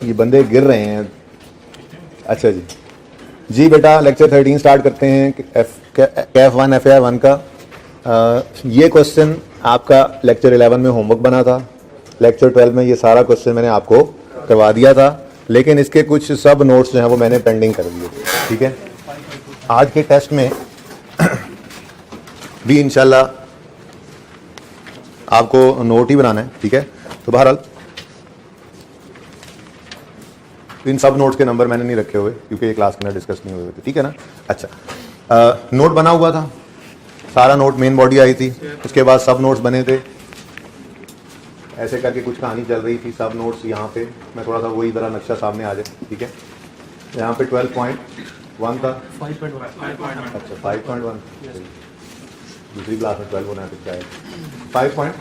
ये बंदे गिर रहे हैं। अच्छा जी, जी बेटा लेक्चर 13 स्टार्ट करते हैं। कैफ 1 FAR 1 का ये क्वेश्चन आपका लेक्चर 11 में होमवर्क बना था। लेक्चर 12 में ये सारा क्वेश्चन मैंने आपको करवा दिया था, लेकिन इसके कुछ सब नोट्स जो हैं वो मैंने पेंडिंग कर दिए। ठीक है, आज के टेस्ट में भी इंशाल्लाह आपको नोट ही बनाना है। ठीक है, तो बहरहाल इन सब नोट्स के नंबर मैंने नहीं रखे हुए क्योंकि ये क्लास के अंदर डिस्कस नहीं हुए थे। ठीक है ना। अच्छा, नोट बना हुआ था, सारा नोट मेन बॉडी आई थी, उसके बाद सब नोट्स बने थे। ऐसे करके कुछ कहानी चल रही थी। सब नोट्स यहाँ पे मैं थोड़ा सा वही ज़रा नक्शा सामने आ जाए। ठीक है, यहाँ पे 12.1 था। 5.1। अच्छा 5.1, दूसरी क्लास में 12 होना है, क्या है 5.1।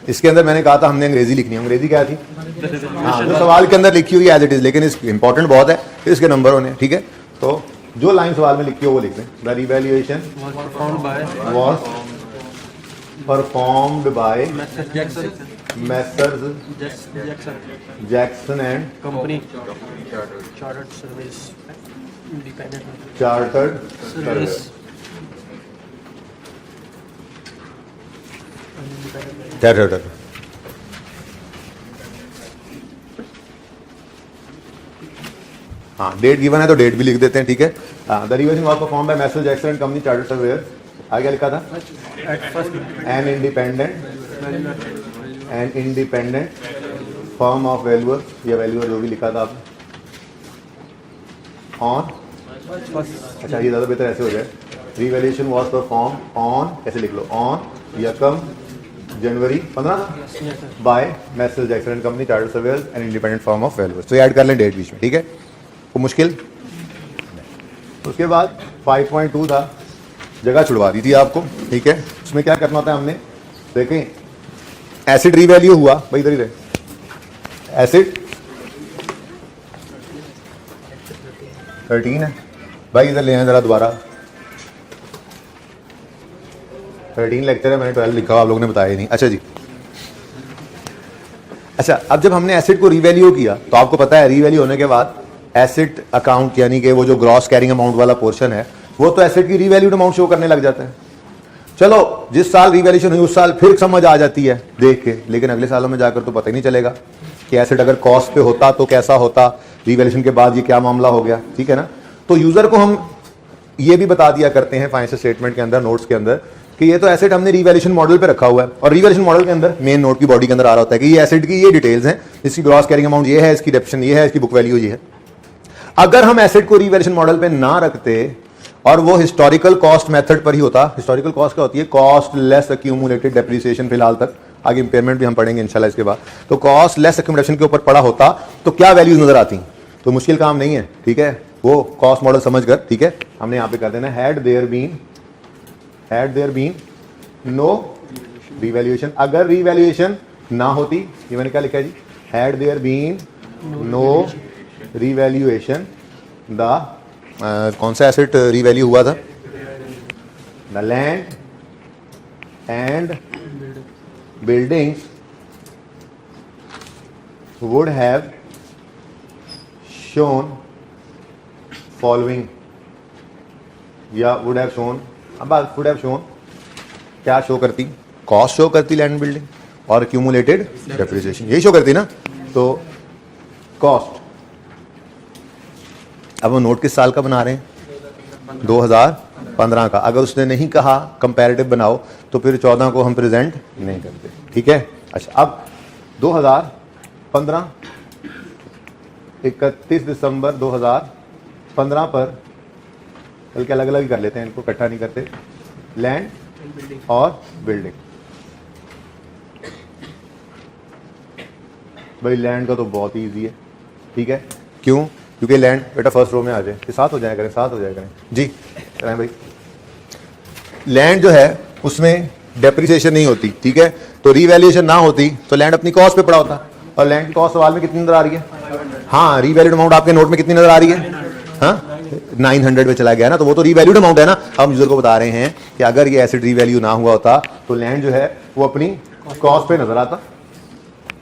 इसके अंदर मैंने कहा था हमने अंग्रेजी लिखनी है। अंग्रेजी क्या थी? हाँ, जो सवाल के अंदर लिखी हुई एज इट इज, लेकिन इस इंपॉर्टेंट बहुत है, इसके नंबर होने। ठीक है, तो जो लाइन सवाल में लिखी हो वो लिख दें। The revaluation was performed by messrs Jackson and company chartered service independent chartered service हाँ, डेट गिवन है तो डेट भी लिख देते हैं। ठीक है, the revaluation was performed by messrs Jackson and company chartered surveyor. आगे लिखा था an independent firm of valuer, या वैल्यूअर जो भी लिखा था आपने, ऑन। अच्छा, ये ज़्यादा बेहतर ऐसे हो जाए, रिवैल्यूएशन वाज परफॉर्म ऑन, ऐसे लिख लो, ऑन यकम जनवरी 15 by messrs Jackson and company chartered surveyor and independent firm of valuers. तो ऐड कर लें डेट बीच में। ठीक है, वो मुश्किल। उसके बाद 5.2 था, जगह छुड़वा दी थी आपको। ठीक है, उसमें क्या करना होता है हमने, देखें एसिड रीवैल्यू हुआ भाई, इधर ही रहे, एसिड 13 है भाई, इधर ले आए जरा दोबारा। 13 लेक्चर है, मैंने 12 लिखा हुआ, आप लोगों ने बताया ही नहीं। अच्छा जी, अच्छा अब जब हमने एसिड को रीवैल्यू किया तो आपको पता है रीवैल्यू होने के बाद एसिड अकाउंट यानी कि वो जो ग्रॉस कैरिंग अमाउंट वाला पोर्शन है वो तो एसिड की रीवैल्यूड अमाउंट शो करने लग जाता है। चलो जिस साल रीवैल्यूएशन हुई उस साल फिर समझ आ जाती है देख के, लेकिन अगले सालों में जाकर तो पता ही नहीं चलेगा कि एसिड अगर कॉस्ट पे होता तो कैसा होता, रीवैल्यूएशन के बाद ये क्या मामला हो गया। ठीक है ना, तो यूजर को हम ये भी बता दिया करते हैं फाइनेंशियल स्टेटमेंट के अंदर, नोट्स के अंदर, कि ये तो एसिड हमने रीवैल्यूएशन मॉडल पे रखा हुआ है, और रीवैल्यूएशन मॉडल के अंदर मेन नोट की बॉडी के अंदर आ रहा होता है कि ये एसिड की ये डिटेल्स हैं, इसकी ग्रॉस कैरिंग अमाउंट ये है, इसकी डेप्शन ये है, इसकी बुक वैल्यू ये है। अगर हम एसिड को रीवैल्यूएशन मॉडल पे ना रखते और वो हिस्टोरिकल कॉस्ट मेथड पर ही होता, हिस्टोरिकल कॉस्ट क्या होती है, कॉस्ट लेस एक्यूमुलेटेड डेप्रिसिएशन, फिलहाल तक, आगे इंपेयरमेंट भी हम पढ़ेंगे इंशाल्लाह इसके बाद, तो कॉस्ट लेस एक्यूमुलेशन के ऊपर पड़ा होता तो क्या वैल्यूज नजर आती, तो मुश्किल काम नहीं है। ठीक है, वो कॉस्ट मॉडल समझ कर, ठीक है, हमने यहाँ पे कर देना had there been no revaluation. अगर रिवैल्यूएशन ना होती, ये मैंने क्या लिखा है जी, had there been no revaluation the कौन सा एसेट रीवैल्यू हुआ था, the land and buildings would have shown following, या वुड हैव शोन, अब वुड हैव शोन क्या शो करती, कॉस्ट शो करती लैंड बिल्डिंग और एक्यूमुलेटेड डेप्रिसिएशन, यही शो करती ना। तो कॉस्ट, अब वो नोट किस साल का बना रहे हैं, 2015 का। अगर उसने नहीं कहा कंपैरेटिव बनाओ तो फिर 14 को हम प्रेजेंट नहीं करते। ठीक है, अच्छा अब 2015 31 दिसंबर 2015 पर, बल्कि अलग अलग ही कर लेते हैं, इनको इकट्ठा नहीं करते, लैंड और बिल्डिंग। भाई लैंड का तो बहुत ही ईजी है। ठीक है, क्यों, क्योंकि लैंड बेटा फर्स्ट रो में आ जाए, साथ हो जाया करें, साथ हो जाया करें जी, करें भाई। लैंड जो है उसमें डेप्रिसिएशन नहीं होती। ठीक है, तो रीवैल्यूएशन ना होती तो लैंड अपनी कॉस्ट पे पड़ा होता, और लैंड की कॉस्ट सवाल में कितनी नजर आ रही है, हाँ रीवैल्यूड अमाउंट आपके नोट में कितनी नजर आ रही है, हाँ 900 पे चला गया ना, तो वो तो रीवैल्यूड अमाउंट है ना। हम यूजर को बता रहे हैं कि अगर ये एसिड रीवैल्यू ना हुआ होता तो लैंड जो है वो अपनी कॉस्ट पे नजर आता,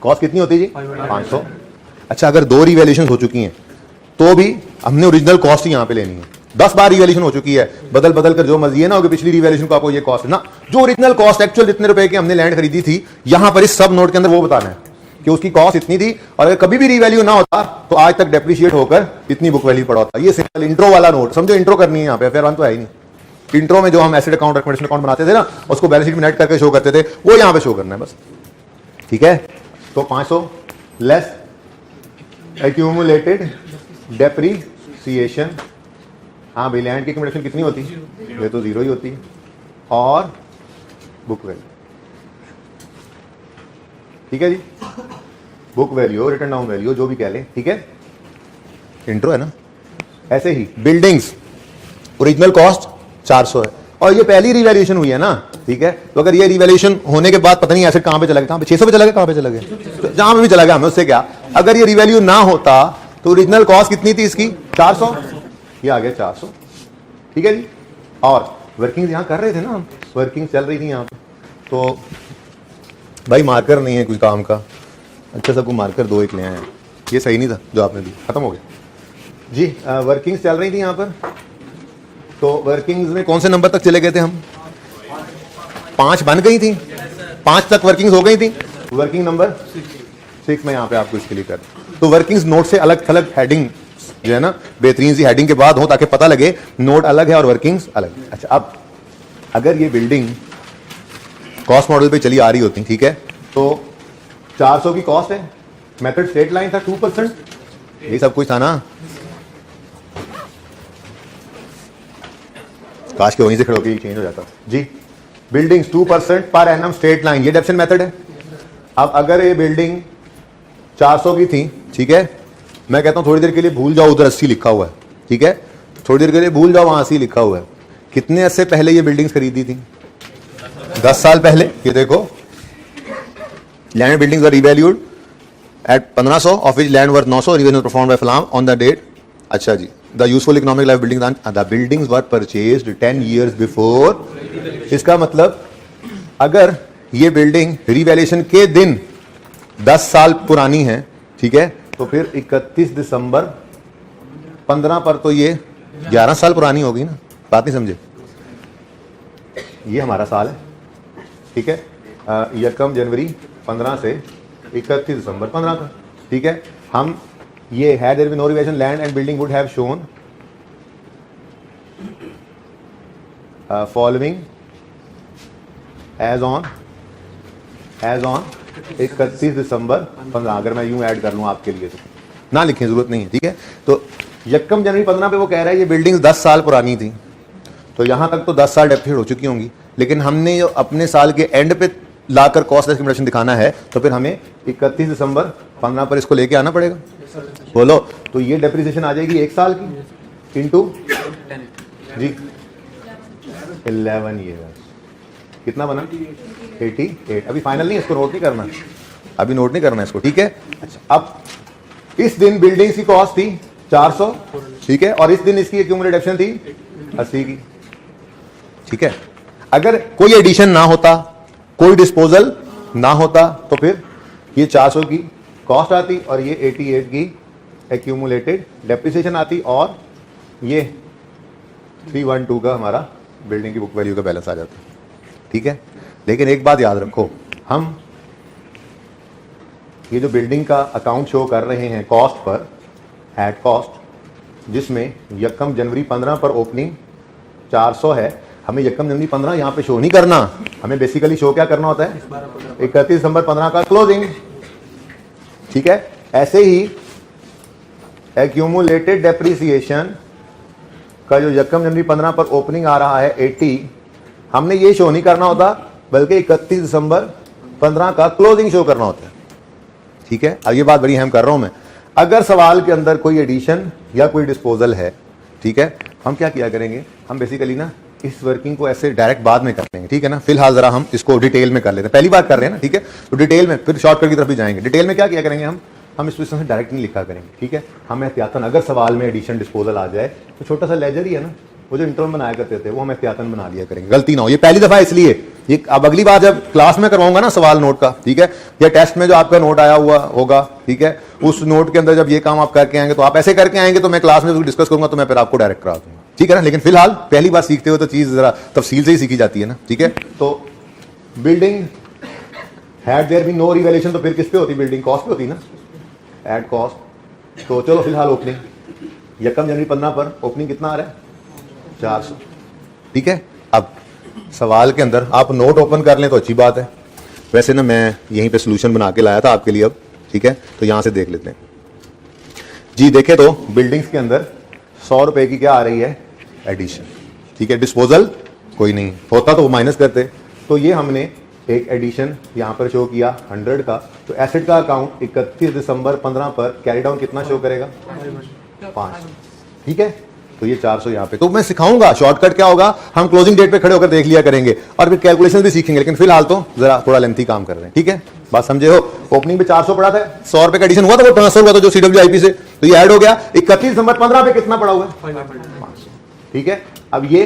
कॉस्ट कितनी होती है जी? 500। अच्छा, अगर 2 रिवैल्यूएशन हो चुकी हैं तो भी हमने ओरिजिनल कॉस्ट ही यहाँ पे लेनी है। 10 बार रिवैल्यूएशन हो चुकी है, बदल बदल कर जो मर्जी है ना, कि पिछली रिवैल्यूएशन को आपको ये कॉस्ट है ना, जो ओरिजिनल कॉस्ट एक्चुअल जितने रुपए की हमने लैंड खरीदी थी, यहां पर इस सब नोट के अंदर वो बताना है कि उसकी कॉस्ट इतनी थी, और अगर कभी भी रिवैल्यू ना होता तो आज तक डेप्रिशिएट होकर इतनी बुक वैल्यू पड़ा होता। ये सिंपल इंट्रो वाला नोट समझो, इंट्रो करनी है यहाँ पे, फिर तो है ही नहीं। इंट्रो में जो हम एसेट अकाउंट रिकमेंडेशन अकाउंट बनाते थे ना, उसको बैलेंस शीट में नेट करके शो करते थे, वो यहाँ पे शो करना है बस। ठीक है, तो 500 लेस एक्यूमुलेटेड डेप्रिसिएशन। हाँ भाई, लैंड की एक्यूमुलेशन कितनी होती है? ये तो 0 ही होती है, और बुक वैल्यू। ठीक है जी, book value, written down value, जो भी कह लें। ठीक है, इंट्रो है ना। ऐसे ही बिल्डिंग्स ओरिजिनल कॉस्ट 400 है, और ये पहली रिवैल्यूएशन हुई है ना। ठीक है, तो अगर ये रिवैल्यूएशन होने के बाद पता नहीं एसेट कहां पे चला गया, कहां पे 600 पे चला गया, कहां पे चला गया, तो जहां पे भी चला गया हमें उससे क्या। अगर ये रिवैल्यू ना होता तो ओरिजिनल कॉस्ट कितनी थी इसकी? 400, ये आ गया 400। ठीक है जी, और वर्किंग यहां कर रहे थे ना हम, वर्किंग चल रही थी यहां पे, तो भाई मार्कर नहीं है कोई काम का। अच्छा, सबको मार्कर 2 एक ले आए हैं, ये सही नहीं था जो आपने दी, खत्म हो गया जी। वर्किंग्स चल रही थी यहाँ पर, तो वर्किंग्स में कौन से नंबर तक चले गए थे हम? 5 बन गई थी, 5 तक वर्किंग्स हो गई थी। वर्किंग नंबर 6 में यहाँ पे आपको इसके लिए कर, तो वर्किंग्स नोट से अलग थलग हेडिंग जो है ना, बेहतरीन सी हेडिंग के बाद हो, ताकि पता लगे नोट अलग है और वर्किंग्स अलग है। अच्छा, अब अगर ये बिल्डिंग कॉस्ट मॉडल पे चली आ रही होती, ठीक है, तो 400 की कॉस्ट है, मेथड स्ट्रेट लाइन था, 2%, ये सब कुछ था ना। काश के वहीं से खड़े होकर चेंज हो जाता जी। Buildings 2% per annum straight line, ये डेप्शन मेथड है। अब अगर ये बिल्डिंग 400 की थी, ठीक है, मैं कहता हूं थोड़ी देर के लिए भूल जाओ, उधर 80 लिखा हुआ है। ठीक है, थोड़ी देर के लिए भूल जाओ, वहां 80 लिखा हुआ है। कितने अरसे पहले ये बिल्डिंग्स खरीदी थी? 10 साल पहले। ये देखो, land buildings are revalued at 1500, of which land worth 900, revalue performed by फलाम ऑन द डेट। अच्छा जी, the useful economic life buildings, the buildings were purchased 10 years before. इसका मतलब अगर ये बिल्डिंग रिवैल्यूएशन के दिन 10 साल पुरानी है, ठीक है, तो फिर 31 दिसंबर 15 पर तो ये 11 साल पुरानी होगी ना। बात नहीं समझे? ये हमारा साल है, ठीक है, 1 जनवरी 15 से 31 दिसंबर 15 का। ठीक है, हम ये है there be no revaluation land and building would have shown following as on 31 दिसंबर 15। अगर मैं यूं ऐड कर लूं आपके लिए तो ना लिखें, जरूरत नहीं है। ठीक है, तो 1 जनवरी 15 पे वो कह रहा है ये बिल्डिंग 10 साल पुरानी थी, तो यहां तक तो 10 साल डेप्रिशिएट हो चुकी होंगी, लेकिन हमने जो अपने साल के एंड पे लाकर कॉस्ट एक्यूमुलेशन दिखाना है, तो फिर हमें 31 दिसंबर 15 पर इसको लेके आना पड़ेगा। बोलो, तो ये डेप्रिसिएशन आ जाएगी 1 साल की इंटू जी 11 ईयर्स। कितना बना? 88। अभी फाइनल नहीं, इसको नोट नहीं करना, अभी नोट नहीं करना इसको। ठीक है, अच्छा, अब इस दिन बिल्डिंग की कॉस्ट थी 400, ठीक है, और इस दिन इसकी एक्यूमुलेटेड एक्शन थी 80 की। ठीक है, अगर कोई एडिशन ना होता, कोई डिस्पोजल ना होता, तो फिर ये 400 की कॉस्ट आती और ये 88 की एक्यूमुलेटेड डेप्रिसिएशन आती, और ये 312 का हमारा बिल्डिंग की बुक वैल्यू का बैलेंस आ जाता। ठीक है, लेकिन एक बात याद रखो, हम ये जो बिल्डिंग का अकाउंट शो कर रहे हैं कॉस्ट पर, एट कॉस्ट, जिसमें 1 जनवरी 15 पर ओपनिंग 400 है, हमें 1 जनवरी 15 यहाँ पे शो नहीं करना, हमें बेसिकली शो क्या करना होता है? 31 दिसंबर 15 का क्लोजिंग। ठीक है, ऐसे ही एक्यूमुलेटेड डेप्रिसिएशन का जो 1 जनवरी 15 पर ओपनिंग आ रहा है 80, हमने ये शो नहीं करना होता, बल्कि 31 दिसंबर 15 का क्लोजिंग शो करना होता है। ठीक है, अब ये बात बड़ी अहम कर रहा हूं मैं। अगर सवाल के अंदर कोई एडिशन या कोई डिस्पोजल है, ठीक है, हम क्या किया करेंगे, हम बेसिकली ना इस वर्किंग को ऐसे डायरेक्ट बाद में कर लेंगे। ठीक है ना, फिलहाल जरा हम इसको डिटेल में कर लेते हैं, पहली बार कर रहे हैं ना। ठीक है, तो डिटेल में फिर शॉर्टकट की तरफ भी जाएंगे। डिटेल में क्या किया करेंगे, हम इस से डायरेक्ट नहीं लिखा करेंगे। ठीक है, हम एहतियातन अगर सवाल में एडिशन डिस्पोजल आ जाए तो छोटा सा लेजर ही है ना, वो जो इंटरवल बनाया करते थे वो हम एहतियातन बना लिया करेंगे, गलती ना हो। ये पहली दफा इसलिए ये अब अगली बार जब क्लास में करवाऊंगा ना सवाल नोट का, ठीक है, या टेस्ट में जो आपका नोट आया हुआ होगा, ठीक है, उस नोट के अंदर जब ये काम आप करके आएंगे तो आप ऐसे करके आएंगे तो मैं क्लास में डिस्कस करूंगा तो मैं फिर आपको डायरेक्ट करा दूंगा, ठीक है ना। लेकिन फिलहाल पहली बार सीखते हो तो चीज जरा तफसील से ही सीखी जाती है ना, ठीक है। तो building had there been no revaluation, तो फिर किस पे होती, बिल्डिंग कॉस्ट पे होती ना, एड कॉस्ट। तो चलो फिलहाल ओपनिंग 1 जनवरी 15 पर ओपनिंग कितना आ रहा है, 400, ठीक है। अब सवाल के अंदर आप नोट ओपन कर लें तो अच्छी बात है, वैसे ना मैं यहीं पे सोल्यूशन बना के लाया था आपके लिए अब, ठीक है, तो यहां से देख लेते हैं जी। देखें तो बिल्डिंग्स के अंदर 100 रुपए की क्या आ रही है, एडिशन, ठीक है। डिस्पोजल कोई नहीं होता तो वो माइनस करते, तो ये हमने एक एडिशन यहां पर शो किया 100 का, तो एसेट का अकाउंट 31 दिसंबर 15 पर कैरी डाउन कितना शो करेगा, 5, ठीक है। तो ये 400 यहाँ पे, तो मैं सिखाऊंगा शॉर्टकट क्या होगा, हम क्लोजिंग डेट पे खड़े होकर देख लिया करेंगे और फिर कैलकुलेशन भी सीखेंगे, लेकिन फिलहाल तो जरा थोड़ा लेंथी काम कर रहे हैं, ठीक है। बात समझे हो, ओपनिंग पे 400 पड़ा था, 100 रुपए का एडिशन हुआ था, वो ट्रांसफर हुआ था जो CWIP से, तो ये ऐड हो गया। 31 दिसंबर 15 पे कितना पड़ा हुआ है, 500, ठीक है। अब ये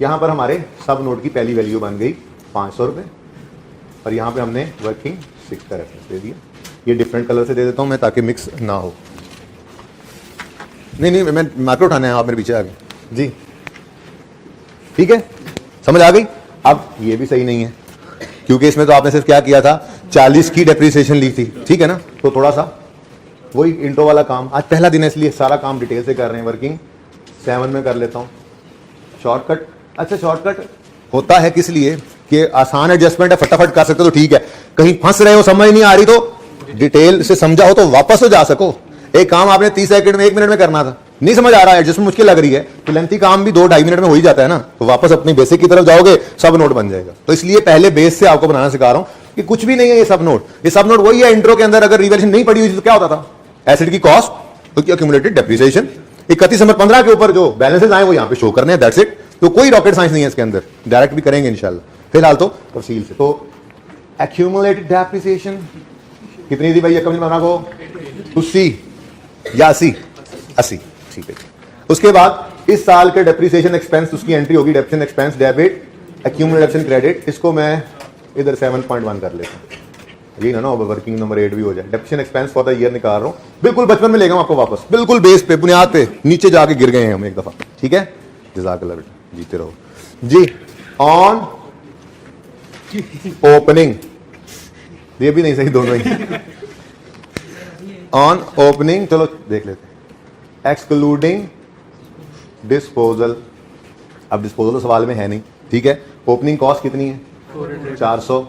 यहां पर हमारे सब नोट की पहली वैल्यू बन गई 500 रुपए, और यहां पे हमने वर्किंग 6 का रेफरेंस दे दिया। ये डिफरेंट कलर से दे देता हूं मैं ताकि मिक्स ना हो। नहीं मैं मार्कर उठाना है, आप मेरे पीछे आ गए जी, ठीक है, समझ आ गई। अब ये भी सही नहीं है क्योंकि इसमें तो आपने सिर्फ क्या किया था, 40 की डेप्रिसिएशन ली थी, ठीक है ना। तो थोड़ा सा वही इंट्रो वाला काम, आज पहला दिन है इसलिए सारा काम डिटेल से कर रहे हैं। वर्किंग 7 में कर लेता हूँ शॉर्टकट। अच्छा शॉर्टकट होता है किस लिए कि आसान एडजस्टमेंट है, फटाफट कर सकते हो तो ठीक है, कहीं फंस रहे हो समझ नहीं आ रही तो डिटेल से समझा हो तो वापस तो जा सको। एक काम आपने 30 सेकंड में 1 मिनट में करना था, नहीं समझ आ रहा है, एडजस्टमेंट मुश्किल लग रही है, तो लेंथी काम भी 2-2.5 मिनट में हो ही जाता है ना, तो वापस अपनी बेसिक की तरफ जाओगे सब नोट बन जाएगा। तो इसलिए पहले बेस से आपको बनाना सिखा रहा हूं कि कुछ भी नहीं है ये सब नोट। ये सब नोट वही है, इंट्रो के अंदर अगर रिवैल्यूएशन नहीं पड़ी हुई तो क्या होता था, एसेट की कॉस्ट, तो एक्यूमुलेटेड डेप्रिसिएशन, 31 दिसंबर 15 के ऊपर जो बैलेंसेस आए वो यहाँ पे शो करने हैं, दैट्स इट। तो कोई रॉकेट साइंस नहीं है इसके अंदर, डायरेक्ट भी करेंगे इंशाल्लाह, फिलहाल तो तफसील से। तो एक्यूमुलेटेड डेप्रिसिएशन कितनी थी भाई, 15 को 80 या 80, ठीक है। उसके बाद इस साल के डेप्रिसिएशन एक्सपेंस उसकी एंट्री होगी, depreciation expense debit, accumulation credit, इसको मैं इधर 7.1 कर लेता हूं, ये ना वर्किंग नंबर 8 भी हो जाए। Depreciation expense for the year निकाल रहा हूं, बिल्कुल बचपन में ले गया आपको वापस, बिल्कुल बेस पे, बुनियाद पे, नीचे जाके गिर गए हैं हम एक दफा, ठीक है। जज़ाकल्लाह बेटा, जीते रहो जी। ऑन ओपनिंग, ये भी नहीं सही, दोनों ही ऑन ओपनिंग, चलो देख लेते हैं। एक्सक्लूडिंग डिस्पोजल, अब डिस्पोजल तो सवाल में है नहीं, ठीक है। ओपनिंग कॉस्ट कितनी है, 400,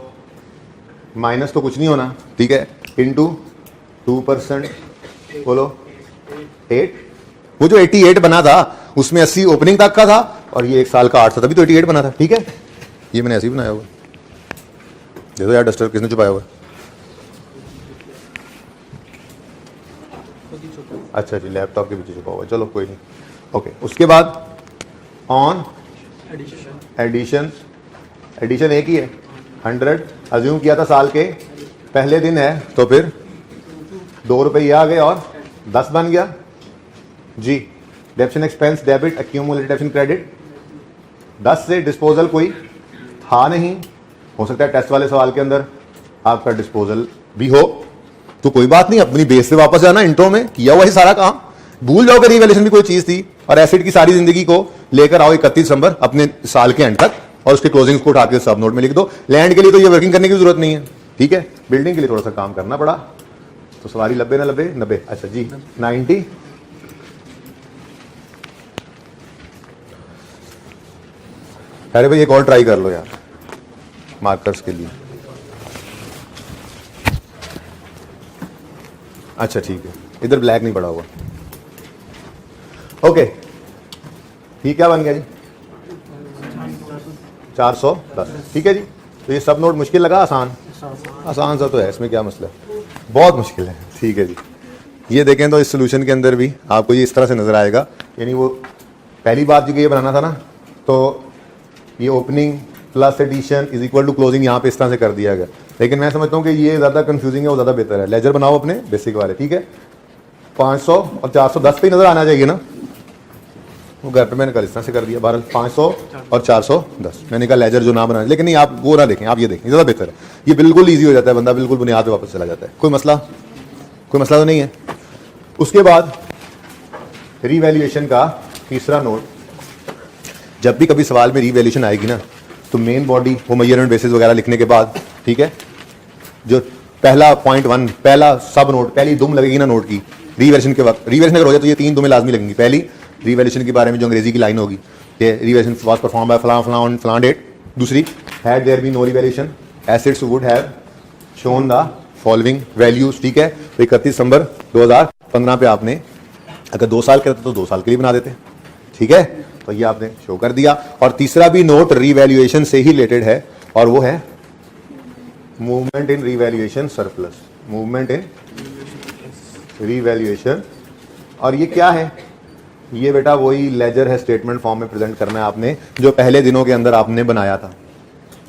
माइनस तो कुछ नहीं होना, ठीक है, इनटू 2%, बोलो 8। वो जो 88 बना था उसमें 80 ओपनिंग तक का था और ये 1 साल का 8 था, तभी तो 88 बना था, ठीक है। ये मैंने ऐसे ही बनाया हुआ, देखो यार डस्टर किसने छुपाया हुआ है, अच्छा जी लैपटॉप के पीछे छुपा हुआ है, चलो कोई नहीं, ओके। उसके बाद ऑन एडिशन, एडिशन एक ही है 100, अज्यूम किया था साल के पहले दिन है, तो फिर 2 रुपए ये आ गए और 10 बन गया जी। Depreciation expense debit, accumulated depreciation credit, 10 से डिस्पोजल कोई था नहीं, हो सकता है टेस्ट वाले सवाल के अंदर आपका डिस्पोजल भी हो, तो कोई बात नहीं, अपनी बेस से वापस जाना, इंट्रो में किया हुआ ही सारा काम, भूल जाओ कि रिवैल्यूएशन भी कोई चीज थी, और एसेट की सारी जिंदगी को लेकर आओ 31 दिसंबर अपने साल के एंड तक, और उसके क्लोजिंग्स को उठा के सब नोट में लिख दो। लैंड के लिए तो ये वर्किंग करने की जरूरत नहीं है, ठीक है, बिल्डिंग के लिए थोड़ा सा काम करना पड़ा, तो सवारी 90 ना 90, अच्छा जी 90। अरे भाई एक और ट्राई कर लो यार मार्कर्स के लिए, अच्छा ठीक है, इधर ब्लैक नहीं पड़ा हुआ, ओके। ये क्या बन गया जी, 410, ठीक है जी। तो ये सब नोट मुश्किल लगा, आसान, आसान सा तो है, इसमें क्या मसला है, बहुत मुश्किल है, ठीक है जी। ये देखें तो इस सोल्यूशन के अंदर भी आपको ये इस तरह से नजर आएगा, यानी वो पहली बात जो ये बनाना था ना, तो ये opening plus addition is equal to closing यहाँ पे इस तरह से कर दिया गया, लेकिन मैं समझता हूँ कि ये ज़्यादा कंफ्यूजिंग है, वो ज़्यादा बेहतर है। लेजर बनाओ अपने बेसिक वाले, ठीक है। 500 और 410 पे ही नजर आना चाहिए ना, वो घर पे मैंने कल इस तरह से कर दिया 500 और 410। मैंने कहा लेजर जो ना बना, लेकिन नहीं आप वो ना देखें, आप ये देखें, ज़्यादा बेहतर है। ये बिल्कुल ईजी हो जाता है, बंदा बिल्कुल बुनियाद पे वापस चला जाता है। कोई मसला तो नहीं है। उसके बाद रीवैल्यूएशन का तीसरा नोट, जब भी कभी सवाल में रीवैल्यूएशन आएगी ना, तो मेन बॉडी वो मेजरमेंट बेसिस वगैरह लिखने के बाद, ठीक है, जो पहला पॉइंट 1 पहला सब नोट, पहली दुम लगेगी ना नोट की रीवैल्यूएशन के वक्त, रीवैल्यूएशन अगर हो जाए तो ये 3 दुमें लाजमी लगेंगी। पहली रीवैल्यूएशन के बारे में जो अंग्रेजी की लाइन होगी, ये रीवैल्यूएशन वाज परफॉर्म बाय फलां फलां ऑन फलां डेट। दूसरी, had there been no revaluation assets would have shown the following values, ठीक है। तो 31 दिसंबर 2015 पे आपने अगर 2 साल करते तो 2 साल के लिए बना देते, ठीक है, तो ये आपने शो कर दिया। और तीसरा भी नोट रीवैल्यूएशन से ही रिलेटेड है, और वो है movement in revaluation surplus, movement in revaluation. और ये क्या है? ये बेटा वही लेजर है, स्टेटमेंट फॉर्म में प्रेजेंट करना है आपने, जो पहले दिनों के अंदर आपने बनाया था।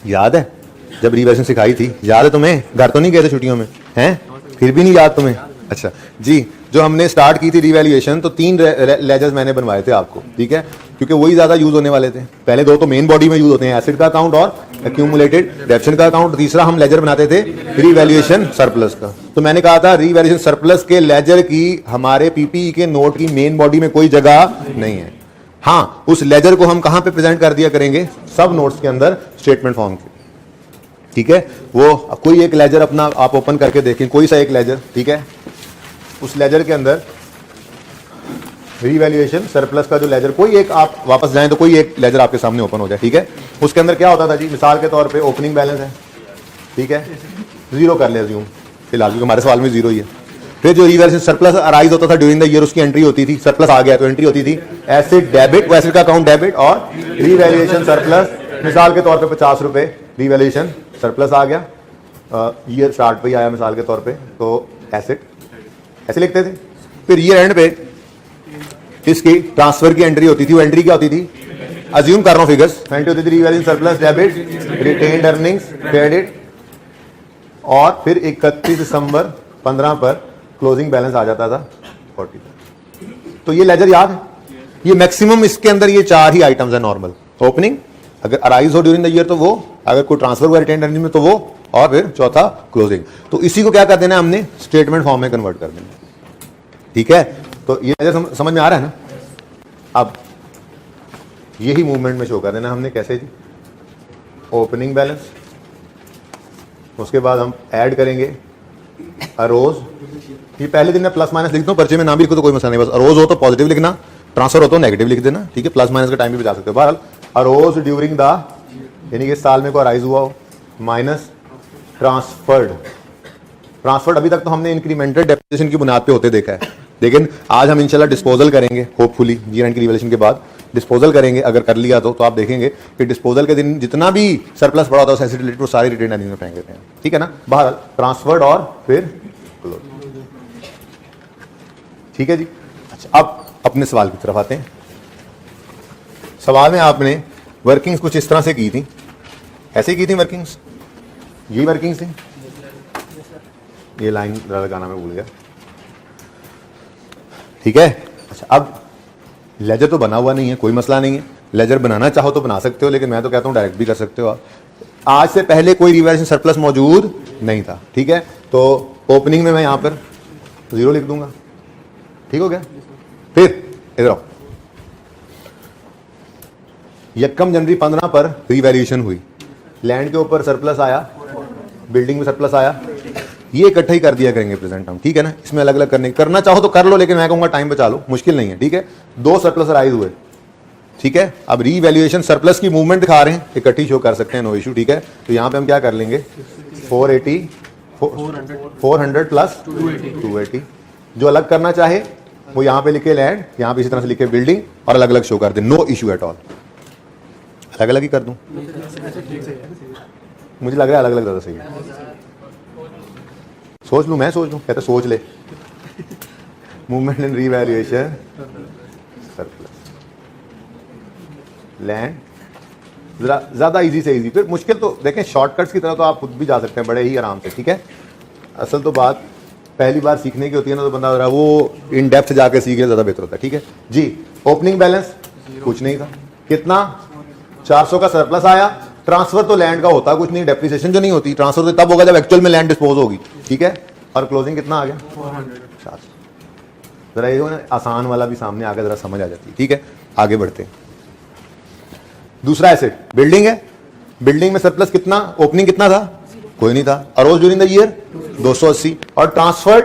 याद है जब रीवैल्यूएशन सिखाई थी? याद है तुम्हें? घर तो नहीं गए थे छुट्टियों में? हैं? फिर भी नहीं याद तुम्हें? अच्छा जी, जो हमने स्टार्ट की थी रीवैल्यूएशन, तो 3 लेजर्स मैंने बनवाए थे आपको, ठीक है, क्योंकि वही ज्यादा यूज होने वाले थे। पहले 2 तो मेन बॉडी में यूज होते हैं, एसिड का अकाउंट और एक्यूमुलेटेड डेप्शन का अकाउंट। तीसरा हम लेजर बनाते थे रीवैल्यूएशन सरप्लस का। तो मैंने कहा था रीवैल्यूएशन सरप्लस के लेजर की हमारे पीपीई के नोट की मेन बॉडी में कोई जगह नहीं है। हाँ, उस लेजर को हम कहां पे प्रेजेंट कर दिया करेंगे? सब नोट्स के अंदर स्टेटमेंट फॉर्म के, ठीक है। वो कोई एक लेजर अपना आप ओपन करके देखें, कोई सा एक लेजर, ठीक है, उस लेजर के अंदर रीवैल्यूएशन सरप्लस का जो लेजर, कोई एक आप वापस जाएं तो कोई एक लेजर आपके सामने ओपन हो जाए, ठीक है। उसके अंदर क्या होता था जी? मिसाल के तौर पे ओपनिंग बैलेंस है, ठीक है, 0 कर ले अज्यूम फिलहाल, क्योंकि हमारे सवाल में 0 ही है। फिर जो रीवैल्यूएशन सरप्लस अराइज होता था ड्यूरिंग द ईयर, उसकी एंट्री होती थी, सरप्लस आ गया तो एंट्री होती थी एसिड डेबिट, वो एसिड का अकाउंट डेबिट, और रीवैल्यूएशन सरप्लस मिसाल के तौर पे 50 रुपए रीवैल्यूएशन सरप्लस आ गया, ईयर स्टार्ट पे ही आया मिसाल के तौर पे, तो एसिड ऐसे लिखते थे। फिर ईयर एंड पे इसकी ट्रांसफर की एंट्री होती थी, वो एंट्री क्या होती थी? अज्यूम कर रहा हूं फिगर्स, एंट्री होती थी revaluation surplus debit, retained earnings credit, और फिर 31 दिसंबर 15 पर क्लोजिंग बैलेंस आ जाता था 40। तो ये लेजर याद है? ये मैक्सिमम इसके अंदर ये 4 ही आइटम्स है नॉर्मल। ओपनिंग अगर अराइज हो ड्यूरिंग द ईयर तो वो, अगर कोई ट्रांसफर हुआ रिटेन्ड अर्निंग में तो वो, और फिर चौथा क्लोजिंग। तो इसी को क्या कर देना है हमने? स्टेटमेंट फॉर्म में कन्वर्ट कर देना, ठीक है। तो ये समझ में आ रहा है ना? अब यही मूवमेंट में शो कर देना हमने। कैसे जी? ओपनिंग बैलेंस, उसके बाद हम ऐड करेंगे अरोज। ये पहले दिन में प्लस माइनस लिखता हूँ, पर्चे में नाम भी लिखो तो कोई मसला नहीं, बस अरोज हो तो पॉजिटिव लिखना, ट्रांसफर हो तो नेगेटिव लिख देना, ठीक है। प्लस माइनस का टाइम भी बचा सकते हो। बहरहाल अरोज ड्यूरिंग द, यानी कि साल में को अराइज हुआ हो, माइनस ट्रांसफर्ड। ट्रांसफर्ड अभी तक तो हमने इंक्रीमेंटेड डेप्रिसिएशन की बुनियाद पे होते देखा है, लेकिन आज हम इंशाल्लाह डिस्पोजल करेंगे, होपफुली ईयर एंड की रिवैल्यूएशन के बाद डिस्पोजल करेंगे। अगर कर लिया तो आप देखेंगे कि डिस्पोजल के दिन जितना भी सरप्लस पड़ा होता है उससे रिलेटेड वो सारी रिटेन अर्निंग में फेंक देते हैं, ठीक है ना। बहरहाल ट्रांसफर्ड और फिर क्लोज, ठीक है जी। अच्छा, अब अपने सवाल की तरफ आते हैं। सवाल में आपने वर्किंग्स कुछ इस तरह से की थी, ऐसे ही की थी वर्किंग्स, यही वर्किंग्स थी। ये लाइन लगाना मैं भूल गया, ठीक है। अच्छा, अब लेजर तो बना हुआ नहीं है, कोई मसला नहीं है, लेजर बनाना चाहो तो बना सकते हो, लेकिन मैं तो कहता हूं डायरेक्ट भी कर सकते हो आप। आज से पहले कोई रिवैल्यूएशन सरप्लस मौजूद नहीं था, ठीक है। तो ओपनिंग में मैं यहां पर 0 लिख दूंगा, ठीक हो गया। फिर इधर आओ, 1 जनवरी 15 पर रिवैल्यूएशन हुई, लैंड के ऊपर सरप्लस आया, बिल्डिंग में सरप्लस आया, ये इकट्ठा ही कर दिया करेंगे प्रेजेंट हम, ठीक है ना। इसमें अलग अलग करना चाहो तो कर लो, लेकिन मैं कहूंगा टाइम बचा लो, मुश्किल नहीं है, ठीक है। 2 सरप्लस राइज हुए, ठीक है। अब रीवैल्यूएशन सरप्लस की मूवमेंट दिखा रहे हैं, इकट्ठी शो कर सकते हैं, नो इशू, ठीक है। तो यहां पे हम क्या कर लेंगे? 400 प्लस 280। जो अलग करना चाहे वो यहां पे लिखे लैंड, यहां पे इसी तरह से लिखे बिल्डिंग, और अलग अलग शो कर दे, नो इशू एट ऑल। अलग अलग ही कर दूं, मुझे लग रहा है अलग अलग ज्यादा सही है। सोच लूं, मैं सोच लूं, कहते सोच ले। Movement in revaluation surplus land, जरा ज्यादा इजी से इजी। फिर मुश्किल तो देखें, शॉर्टकट्स की तरह तो आप खुद भी जा सकते हैं बड़े ही आराम से, ठीक है। असल तो बात पहली बार सीखने की होती है ना, तो बंदा वो इन डेप्थ जाके सीखे ज्यादा बेहतर होता है, ठीक है जी। ओपनिंग बैलेंस कुछ नहीं था। कितना 400 का सरप्लस आया। ट्रांसफर तो लैंड का होता कुछ नहीं, डेप्रिसिएशन जो नहीं होती, ट्रांसफर तो तब होगा जब एक्चुअल में लैंड डिस्पोज होगी, ठीक है। और क्लोजिंग कितना आ गया 400। जरा ये ना आसान वाला भी सामने आकर जरा समझ आ जाती है, ठीक है। आगे बढ़ते हैं। दूसरा एसेट बिल्डिंग है। बिल्डिंग में सरप्लस कितना, ओपनिंग कितना था, कोई नहीं था। अरोज ड्यूरिंग द ईयर 280 और ट्रांसफर्ड,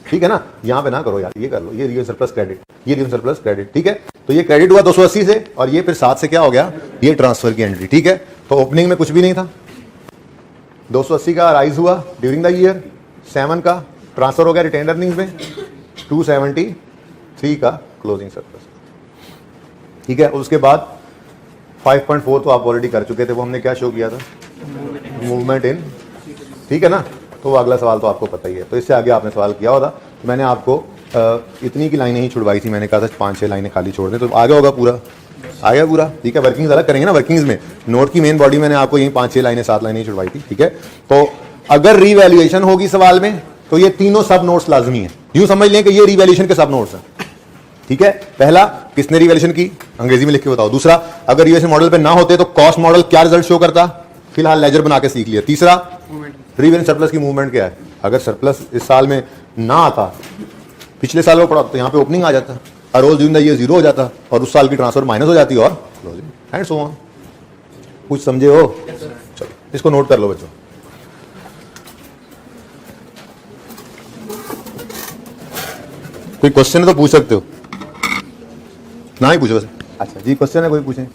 ठीक है ना। यहां पे ना करो यार, ये कर लो, ये रियल सरप्लस क्रेडिट, ये रियल सरप्लस क्रेडिट, ठीक है। तो ये क्रेडिट हुआ 280 से और ये फिर 7 से क्या हो गया, ये ट्रांसफर की एंट्री, ठीक है। तो ओपनिंग में कुछ भी नहीं था। 280 का राइज हुआ ड्यूरिंग द ईयर, 7 का ट्रांसफर हो गया रिटेन अर्निंग्स में, 273 का क्लोजिंग सरप्लस, ठीक है। उसके बाद 5.4 तो आप ऑलरेडी कर चुके थे, वो हमने क्या शो किया था, मूवमेंट इन, ठीक है ना। तो वो अगला सवाल तो आपको पता ही है। तो इससे आगे आपने सवाल किया होगा, तो मैंने आपको इतनी की लाइनें ही छुड़वाई थी, मैंने कहा था 5-6 लाइनें खाली छोड़ दें, तो आ गया होगा पूरा, आ गया पूरा, ठीक है। वर्किंग्स अलग करेंगे ना, वर्किंग्स में नोट की मेन बॉडी मैंने आपको यही 5-6 लाइनें 7 लाइनें ही छुड़वाई थी, ठीक है। तो अगर रीवैल्यूएशन होगी सवाल में तो ये तीनों सब नोट्स लाजमी है। यूं समझ लें कि ये रीवैल्यूएशन के सब नोट्स हैं, ठीक है। पहला, किसने रिवैल्यूएशन की, अंग्रेजी में लिख के बताओ। दूसरा, अगर रिवैल्यूएशन मॉडल पे ना होते तो कॉस्ट मॉडल क्या रिजल्ट शो करता, फिलहाल लेजर बना के सीख लिया। तीसरा, रिवैल्यूएशन सरप्लस की मूवमेंट क्या है। अगर सरप्लस इस साल में ना आता, पिछले साल में पड़ा, तो यहाँ पे ओपनिंग आ जाता, अरोज ड्यूरिंग द ईयर 0 हो जाता और उस साल की ट्रांसफर माइनस हो जाती और क्लोजिंग एंड सो ऑन। कुछ समझे हो, चलो इसको नोट कर लो बच्चों। कोई क्वेश्चन है तो पूछ सकते हो, ना ही पूछो बस। अच्छा जी, क्वेश्चन है कोई, पूछें।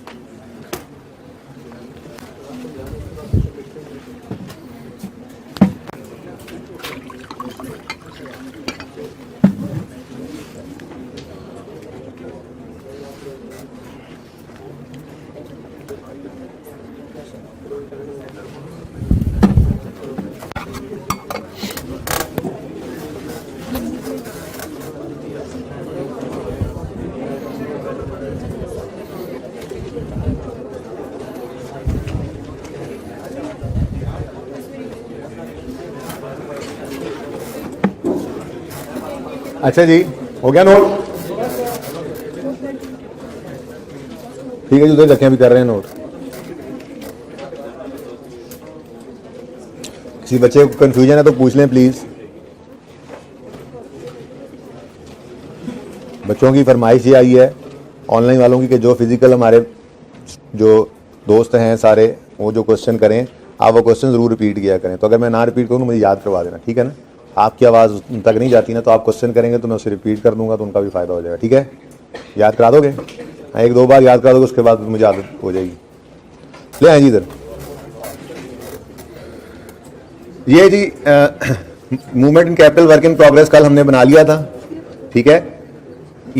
अच्छा जी, हो गया नोट, ठीक है जी। उधर रखें, अभी कर रहे हैं नोट। किसी बच्चे को कंफ्यूजन है तो पूछ लें प्लीज। बच्चों की फरमाइश ये आई है ऑनलाइन वालों की कि जो फिजिकल हमारे जो दोस्त हैं सारे, वो जो क्वेश्चन करें आप वो क्वेश्चन जरूर रिपीट किया करें। तो अगर मैं ना रिपीट करूँ तो मुझे याद करवा देना, ठीक है ना। आपकी आवाज़ उन तक नहीं जाती ना, तो आप क्वेश्चन करेंगे तो मैं उसे रिपीट कर दूंगा, तो उनका भी फायदा हो जाएगा, ठीक है। याद करा दोगे, 1-2 बार याद करा दोगे, उसके बाद मुझे आदत हो जाएगी। ले आए जी इधर, ये जी movement in capital work in progress कल हमने बना लिया था, ठीक है।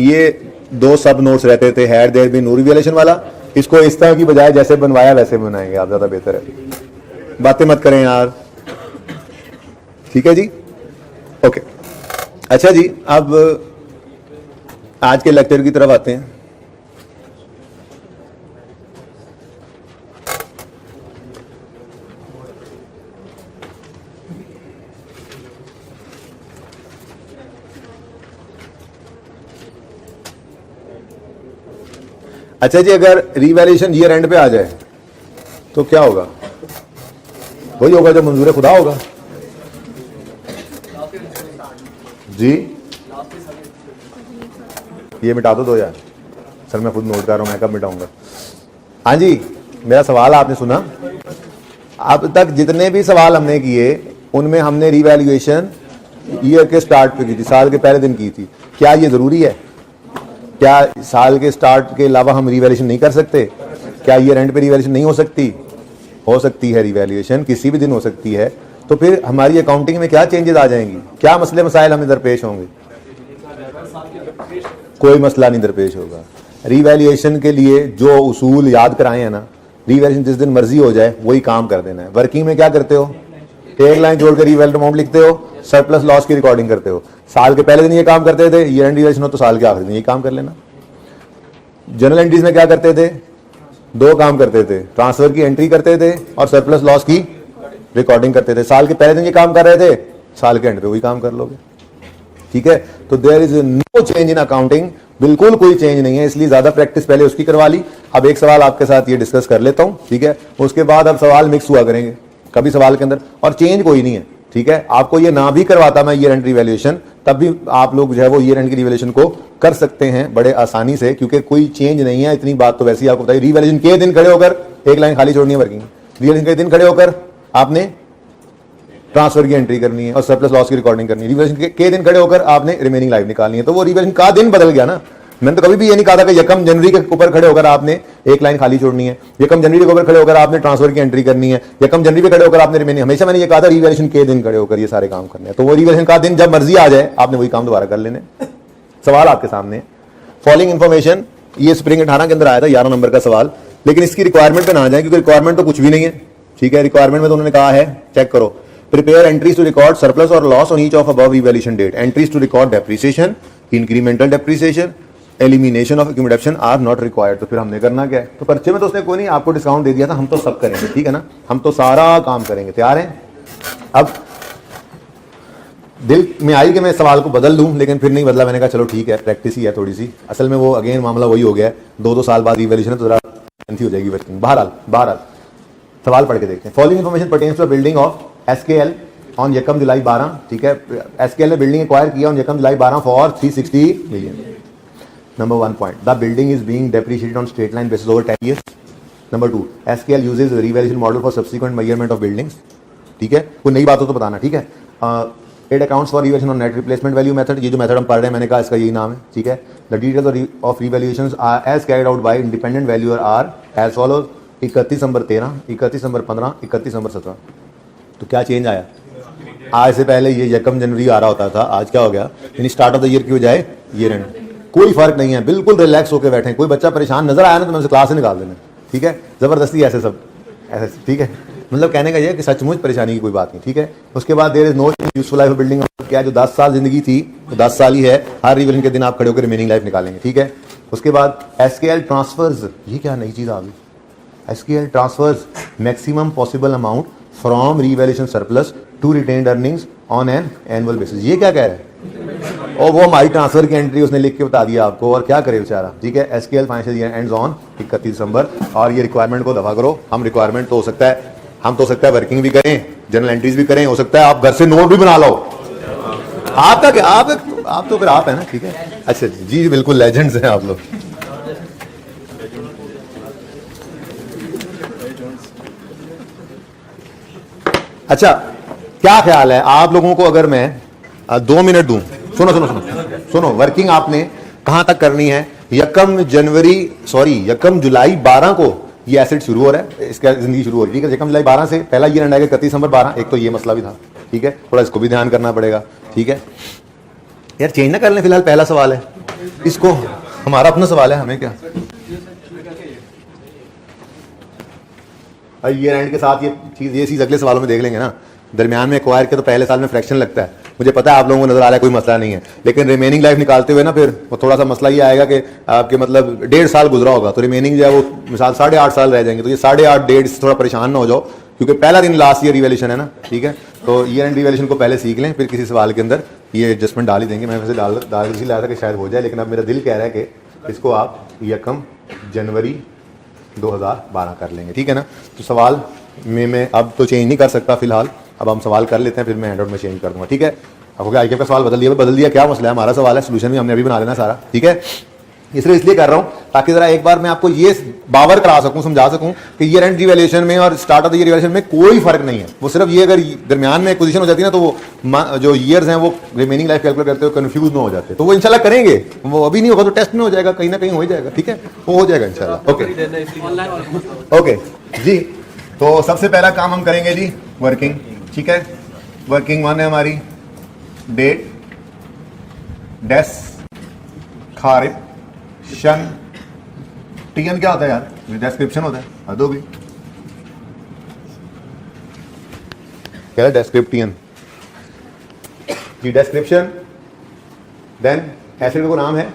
ये 2 सब नोट्स रहते थे, had there been no revaluation वाला। इसको इस तरह की बजाय जैसे बनवाया वैसे बनाएंगे आप, ज़्यादा बेहतर है। बातें मत करें यार, ठीक है जी, ओके। अच्छा जी, अब आज के लेक्चर की तरफ आते हैं। अच्छा जी, अगर रिवैल्यूएशन ईयर एंड पे आ जाए तो क्या होगा, वही होगा जो मंजूर खुदा होगा जी। ये मिटा दो यार, सर मैं खुद नोट कर रहा हूं, मैं कब मिटाऊंगा। हाँ जी, मेरा सवाल आपने सुना। अब तक जितने भी सवाल हमने किए उनमें हमने रिवैल्यूएशन ईयर के स्टार्ट पे की थी, साल के पहले दिन की थी। क्या ये जरूरी है, क्या साल के स्टार्ट के अलावा हम रिवैल्यूएशन नहीं कर सकते? क्या ईयर एंड पे रिवैल्यूएशन नहीं हो सकती? हो सकती है, रिवैल्यूएशन किसी भी दिन हो सकती है। तो फिर हमारी अकाउंटिंग में क्या चेंजेस आ जाएंगी, क्या मसले मसाइल हमें दरपेश होंगे? कोई मसला नहीं दरपेश होगा। रिवैल्यूएशन के लिए जो उसूल याद कराए हैं ना, रिवैल्यूएशन जिस दिन मर्जी हो जाए वही काम कर देना है। वर्किंग में क्या करते हो, एक लाइन जोड़कर रिवैल्यूएशन अमाउंट लिखते हो, सरप्लस लॉस की रिकॉर्डिंग करते हो। साल के पहले दिन ये काम करते थे, ईयर एंड रिवैल्यूएशन हो तो साल के आखिरी दिन ये काम कर लेना। जनरल एंट्रीज में क्या करते थे, 2 काम करते थे, ट्रांसफर की एंट्री करते थे और सरप्लस लॉस की रिकॉर्डिंग करते थे। साल के पहले दिन ये काम कर रहे थे, साल के एंड पे वही काम कर लोगे, ठीक है। तो there is no change in accounting, बिल्कुल कोई चेंज नहीं है, इसलिए ज्यादा प्रैक्टिस पहले उसकी करवा ली। अब एक सवाल आपके साथ ये डिस्कस कर लेता हूं, ठीक है, उसके बाद अब सवाल मिक्स हुआ करेंगे कभी सवाल के अंदर, और चेंज कोई नहीं है, ठीक है। आपको ये ना भी करवाता मैं ईयर एंड रिवैल्यूएशन, तब भी आप लोग जो है वो ईयर एंड की रिवैल्यूएशन को कर सकते हैं बड़े आसानी से, क्योंकि कोई चेंज नहीं है। इतनी बात तो वैसे ही आपको बताइए, रिवैल्यूएशन के दिन खड़े होकर एक लाइन खाली छोड़नी है वर्किंग, रिवैल्यूएशन के दिन खड़े होकर आपने ट्रांसफर की एंट्री करनी है और सरप्लस लॉस की रिकॉर्डिंग करनी है। रिवैल्यूएशन के दिन खड़े होकर आपने रिमेनिंग लाइफ निकालनी है। तो वो रिवैल्यूएशन का दिन बदल गया ना। मैंने तो कभी भी ये नहीं कहा था कि यकम जनवरी के ऊपर खड़े होकर आपने एक लाइन खाली छोड़नी है, यकम जनवरी के ऊपर खड़े होकर आपने ट्रांसफर की एंट्री करनी है, यकम जनवरी पे खड़े होकर आपने रिमेनिंग, हमेशा मैंने ये कहा था रिवैल्यूएशन के दिन खड़े होकर ये सारे काम करने हैं। तो वो रिवैल्यूएशन का दिन जब मर्जी आ जाए आपने वही काम दोबारा कर लेने। सवाल आपके सामने है, फॉलोइंग इन्फॉर्मेशन, ये स्प्रिंग 18 के अंदर आया था 11 नंबर का सवाल, लेकिन इसकी रिक्वायरमेंट पे ना जाए क्योंकि रिक्वायरमेंट तो कुछ भी नहीं है, ठीक है। रिक्वायरमेंट में तो उन्होंने कहा है, चेक करो, prepare entries to record surplus और loss on each of above revaluation date, entries to record depreciation, incremental depreciation, elimination of accumulation are not required. तो फिर हमने करना क्या है? तो पर्चे में तो उसने कोई नहीं आपको डिस्काउंट दे दिया था, हम तो सब करेंगे, ठीक है ना, हम तो सारा काम करेंगे। तैयार हैं? अब दिल में आई कि मैं सवाल को बदल दूं, लेकिन फिर नहीं बदला। मैंने कहा चलो ठीक है, प्रैक्टिस ही है थोड़ी सी। असल में वो अगेन मामला वही हो गया है, 2-2 साल बाद रिवैल्यूएशन तो जरा लेंथी हो जाएगी वर्किंग। बहरहाल सवाल पढ़ के देखते हैं। Following information pertains to building of SKL on यकम जुलाई 12, ठीक है। एसकेएल ने बिल्डिंग एक्वायर किया ऑन यकम जुलाई 12 for 360 million. Number 1 point, the building is being depreciated on straight line basis over 10 years. Number 2, SKL uses revaluation model for subsequent measurement of buildings. ठीक है, कोई नई बात हो तो बताना, ठीक है। It accounts for revaluation on net replacement value method, ये जो मेथड हम पढ़ रहे हैं मैंने कहा इसका यही नाम है, ठीक है। The details of revaluations are as carried out by independent valuer are as follows: 31 दिसंबर 13, 31 दिसंबर 15, 31 दिसंबर 17। तो क्या चेंज आया? आज से पहले ये यकम जनवरी आ रहा होता था, आज क्या हो गया? यानी स्टार्ट ऑफ द ईयर की बजाय ईयर एंड। कोई फर्क नहीं है, बिल्कुल रिलैक्स होकर बैठे। कोई बच्चा परेशान नजर आया ना तो मैं उसे क्लास से निकाल देना, ठीक है। जबरदस्ती ऐसे सब ऐसे, ठीक है। मतलब कहने का ये कि सचमुच परेशानी की कोई बात नहीं, ठीक है। उसके बाद there is no useful life building, क्या जो 10 साल जिंदगी थी तो 10 साल ही है। हर रिवैल्यूएशन के दिन आप खड़े होकर रिमेनिंग लाइफ निकालेंगे, ठीक है। उसके बाद एसकेएल ट्रांसफर्स, ये क्या नई चीज आ गई? SKL transfers maximum possible amount from revaluation surplus to retained earnings on an annual basis. ये क्या कह रहा है? और वो हमारी ट्रांसफर की एंट्री उसने लिख के बता दिया आपको, और क्या करे बेचारा, ठीक है। एसकेएल फाइनेंशियल ईयर एंड्स ऑन 31 दिसंबर, और ये रिक्वायरमेंट को दफा करो। हम रिक्वायरमेंट तो हो सकता है, हम तो हो सकता है वर्किंग भी करें, जनरल एंट्रीज भी करें, हो सकता है आप घर से नोट भी बना लो। आपका क्या, आप तो फिर आप है ना, ठीक है। अच्छा जी, बिल्कुल लेजेंड्स हैं आप लोग। अच्छा, क्या ख्याल है आप लोगों को अगर मैं 2 मिनट दूं? सुनो, वर्किंग आपने कहां तक करनी है? यकम जुलाई 12 को ये एसेट शुरू हो रहा है, इसका जिंदगी शुरू हो रही है, ठीक है। यकम जुलाई 12 से पहला ईयर एंड आएगा 31 दिसंबर 12। एक तो ये मसला भी था, ठीक है, थोड़ा इसको भी ध्यान करना पड़ेगा, ठीक है। यार चेंज ना कर लें, फिलहाल पहला सवाल है, इसको हमारा अपना सवाल है, हमें क्या ईयर एंड के साथ ये चीज अगले सवालों में देख लेंगे ना। दरमियान में एक्वायर के तो पहले साल में फ्रैक्शन लगता है, मुझे पता है आप लोगों को नजर आ रहा है कोई मसला नहीं है, लेकिन रिमेनिंग लाइफ निकालते हुए ना फिर वो थोड़ा सा मसला ये आएगा कि आपके मतलब 1.5 साल गुजरा होगा, तो रिमेनिंग जो है वो मिसाल 8.5 साल रह जाएंगे। तो ये 8.5 1.5 से थोड़ा परेशान ना हो जाओ, क्योंकि पहला दिन लास्ट ईयर रिवैल्यूएशन है ना, ठीक है। तो ईयर एंड रिवैल्यूएशन को पहले सीख लें, फिर किसी सवाल के अंदर ये एडजस्टमेंट डाल ही देंगे। मैं वैसे डाल इसी लाया था कि शायद हो जाए, लेकिन अब मेरा दिल कह रहा है कि इसको आप यकम जनवरी 2012 कर लेंगे, ठीक है ना। तो सवाल में मैं अब तो चेंज नहीं कर सकता फिलहाल, अब हम सवाल कर लेते हैं, फिर मैं हैंडआउट में चेंज कर दूंगा, ठीक है। अब आईके का सवाल बदल दिया, क्या मसला है? हमारा सवाल है, सोल्यूशन भी हमने अभी बना लेना सारा, ठीक है। इसलिए कर रहा हूं ताकि जरा एक बार मैं आपको ये बावर करा सकूं, समझा सकूं कि ईयर एंड रिवैल्यूएशन में और start of the year revaluation में कोई फर्क नहीं है। वो सिर्फ ये अगर दरमियान में पोजीशन हो जाती है ना, तो वो जो ईयर्स हैं वो रिमेनिंग लाइफ कैलकुलेट करते हुए कंफ्यूज ना हो जाते, तो वो इंशाल्लाह करेंगे। वो अभी नहीं होगा तो टेस्ट में हो जाएगा, कहीं ना कहीं हो जाएगा, ठीक है, वो हो जाएगा इंशाल्लाह। ओके जी, तो सबसे पहला काम हम करेंगे जी वर्किंग, ठीक है। वर्किंग 1 है हमारी डेट डेस्क्रिप्शन। टीएन क्या होता है यार? डेस्क्रिप्शन होता है, हद हो गई, क्या है डेस्क्रिप्टियन जी, डेस्क्रिप्शन। देन एसेट का नाम है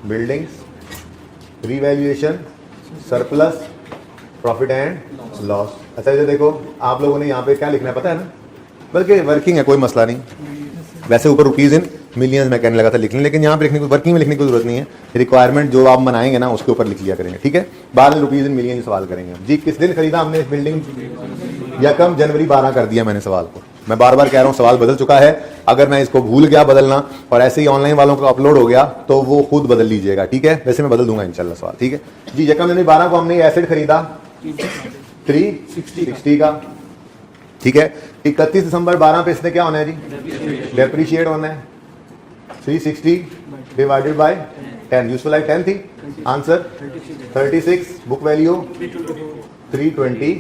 buildings, revaluation, surplus, profit and loss. अच्छा ये देखो आप लोगों ने यहाँ पे क्या लिखना है पता है ना, बल्कि वर्किंग है, कोई मसला नहीं। वैसे ऊपर रुपीज इन मिलियंस मैं कहने लगा था लिख लें, लेकिन यहाँ पे लिखने को, वर्किंग में लिखने की जरूरत नहीं है। रिक्वायरमेंट जो आप बनाएंगे ना उसके ऊपर लिख लिया करेंगे, ठीक है। 12 रुपीज इन मिलियन सवाल करेंगे जी। किस दिन खरीदा हमने इस बिल्डिंग? यकम जनवरी 12 कर दिया मैंने सवाल को। मैं बार बार कह रहा हूँ सवाल बदल चुका है। अगर मैं इसको भूल गया बदलना और ऐसे ही ऑनलाइन वालों को अपलोड हो गया तो वो खुद बदल लीजिएगा, ठीक है। वैसे मैं बदल दूंगा इंशाल्लाह सवाल, ठीक है जी। यकम जनवरी 12 को हमने एसेट खरीदा 360 का, ठीक है। 31 दिसंबर 12 पे इसने क्या होना है जी? डेप्रीशिएट होना है। 360 डिवाइडेड बाय 10, यूजफुल लाइफ 10 थी। Answer 36, book value 324।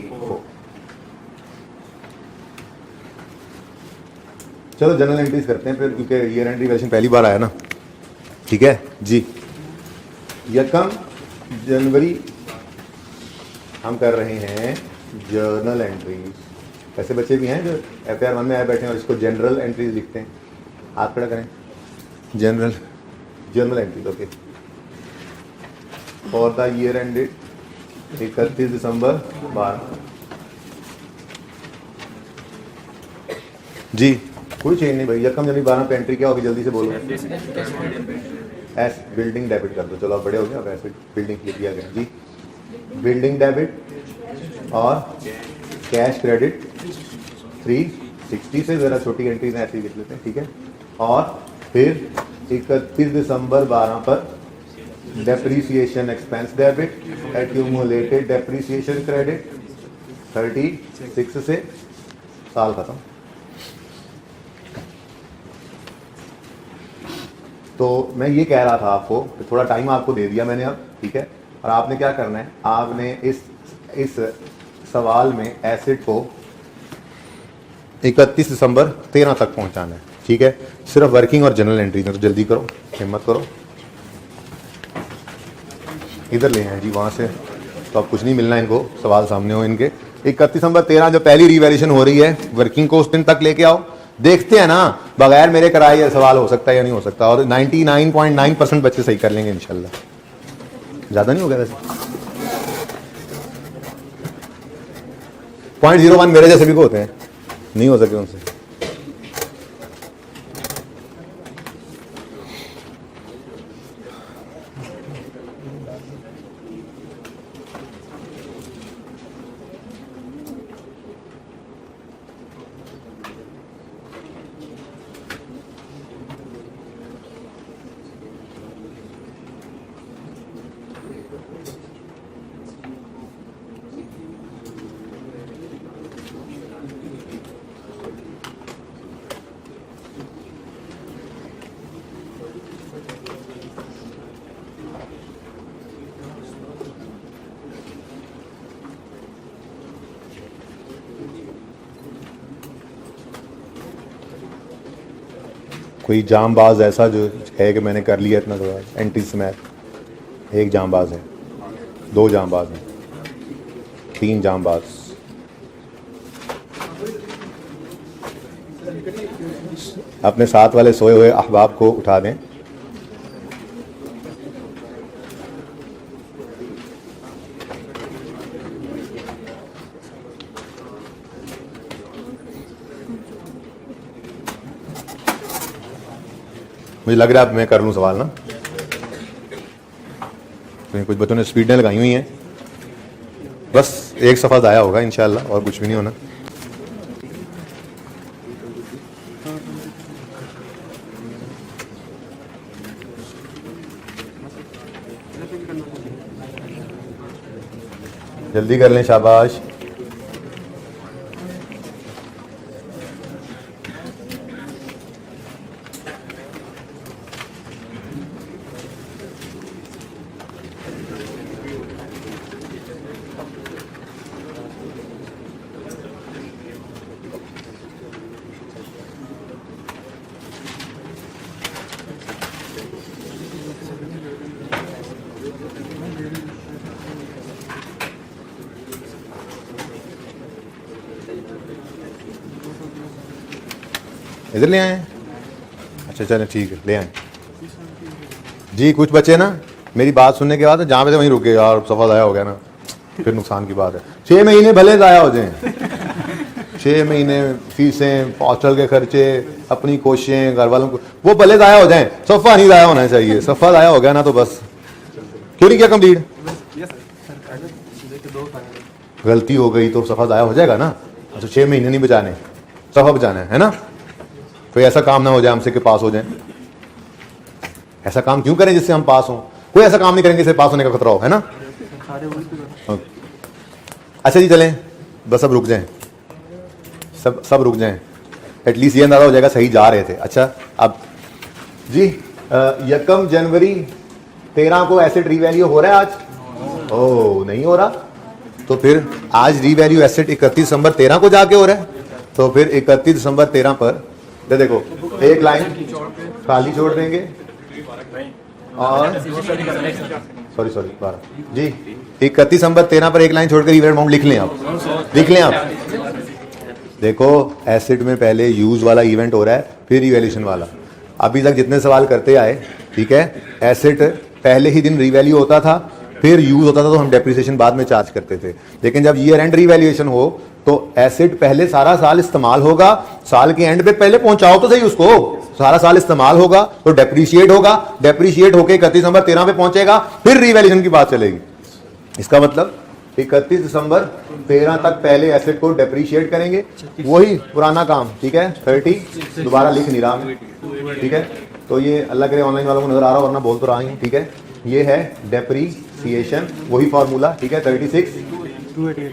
चलो जनरल एंट्रीज करते हैं फिर, क्योंकि ईयर एंट्री वैल्यूएशन पहली बार आया ना, ठीक है जी। यकम जनवरी हम कर रहे हैं जर्नल एंट्रीज। ऐसे बच्चे भी हैं जो FR 1 में आए बैठे हैं और इसको जनरल एंट्रीज लिखते हैं। हाथ खड़ा करें। Journal entries, okay. For the year ended 31 दिसंबर 12 जी। कोई चेंज नहीं भाई। यकम जनवरी 12 पे एंट्री क्या होगी? जल्दी से बोलो। एस बिल्डिंग डेबिट कर दो। चलो आप बड़े हो गए, अब एस बिल्डिंग लिख दिया गया जी। बिल्डिंग डेबिट और कैश क्रेडिट 360 से जरा छोटी एंट्रीज ऐसे ही लिख लेते हैं, ठीक है। और फिर 31 दिसंबर 12 पर depreciation expense debit, accumulated depreciation credit 36 से साल खत्म। तो मैं ये कह रहा था आपको, थोड़ा टाइम आपको दे दिया मैंने अब, ठीक है। और आपने क्या करना है, आपने इस सवाल में एसेट को 31 दिसंबर 13 तक पहुंचाना है, ठीक है। सिर्फ वर्किंग और जनरल एंट्री में, तो जल्दी करो, हिम्मत करो। इधर ले आए जी वहाँ से, तो अब कुछ नहीं मिलना इनको, सवाल सामने हो इनके। 31 दिसंबर 13 जो पहली रिवैल्यूएशन हो रही है, वर्किंग को उस दिन तक लेके आओ। देखते हैं ना बगैर मेरे कराए ये सवाल हो सकता है या नहीं हो सकता। और 99.9% बच्चे सही कर लेंगे इंशाल्लाह। ज्यादा नहीं हो गया वैसे। 0.01 मेरे जैसे भी को होते हैं, नहीं हो सके उनसे। कोई जामबाज ऐसा जो है कि मैंने कर लिया इतना सवाल एंट्री से मैथ। एक जामबाज है, 2 जामबाज हैं, 3 जामबाज। अपने साथ वाले सोए हुए अहबाब को उठा दें। मुझे लग रहा है अब मैं कर लूँ सवाल ना, तो कुछ बच्चों ने स्पीडें लगाई हुई हैं। बस एक सफ़ा ज़ाया होगा इंशाल्लाह, और कुछ भी नहीं होना। जल्दी कर लें, शाबाश। इधर ले आए? अच्छा चलें ठीक है, ले आए जी। कुछ बच्चे ना मेरी बात सुनने के बाद जहाँ पे थे वहीं रुक गए यार, सफा ज़ाया हो गया ना, फिर नुकसान की बात है। 6 महीने भले ज़ाया हो जाएं, 6 महीने फीसें, हॉस्टल के खर्चे, अपनी कोशिशें, घर वालों को, वो भले ज़ाया हो जाएं, सफ़ा नहीं ज़ाया होना चाहिए। सफ़ा ज़ाया हो गया ना तो बस, क्यों नहीं किया कंप्लीट? गलती हो गई तो सफ़ा ज़ाया हो जाएगा ना। अच्छा 6 महीने नहीं बचाने, सफ़ा बचाना है ना। कोई ऐसा काम ना हो जाए हमसे कि पास हो जाए। ऐसा काम क्यों करें जिससे हम पास हों? कोई ऐसा काम नहीं करेंगे जिससे पास होने का खतरा हो, है ना। अच्छा जी चलें, बस अब रुक जाएं, सब रुक जाएं, एटलीस्ट ये अंदाजा हो जाएगा सही जा रहे थे। अच्छा अब जी 1 जनवरी 13 को एसेट रीवैल्यू हो रहा है आज? ओ नहीं हो रहा, तो फिर आज रीवैल्यू एसेट 31 दिसंबर 13 को जाके हो रहा है। तो फिर 31 दिसंबर 13 पर देखो एक लाइन खाली छोड़ देंगे और सॉरी 12 जी 31 दिसंबर 13 पर एक लाइन छोड़कर रीवैल्यू अमाउंट लिख लें आप, लिख लें आप। देखो एसेट में पहले यूज वाला इवेंट हो रहा है, फिर रिवैल्यूएशन वाला। अभी तक जितने सवाल करते आए, ठीक है, एसेट पहले ही दिन रीवैल्यू होता था, फिर यूज होता था, तो हम डेप्रिसिएशन बाद में चार्ज करते थे। लेकिन जब ईयर एंड रीवैल्यूएशन हो तो एसेट पहले सारा साल इस्तेमाल होगा, साल के एंड पे पहले पहुंचाओ तो सही उसको, सारा साल इस्तेमाल होगा तो डेप्रिशिएट होगा, डेप्रिशिएट होकर 31 दिसंबर 13 पे पहुंचेगा, फिर रीवैल्यूएशन की बात चलेगी। इसका मतलब 31 दिसंबर 13 तक पहले एसेट को डेप्रिशिएट करेंगे, वही पुराना काम, ठीक है। 30 दोबारा लिख नहीं रहा मैं, ठीक है। तो ये अल्लाह करे ऑनलाइन वालों को नजर आ रहा, वरना बोल तो रहा हूं, ठीक है। ये है डेप्रिसिएशन, वही फॉर्मूला, ठीक है। 36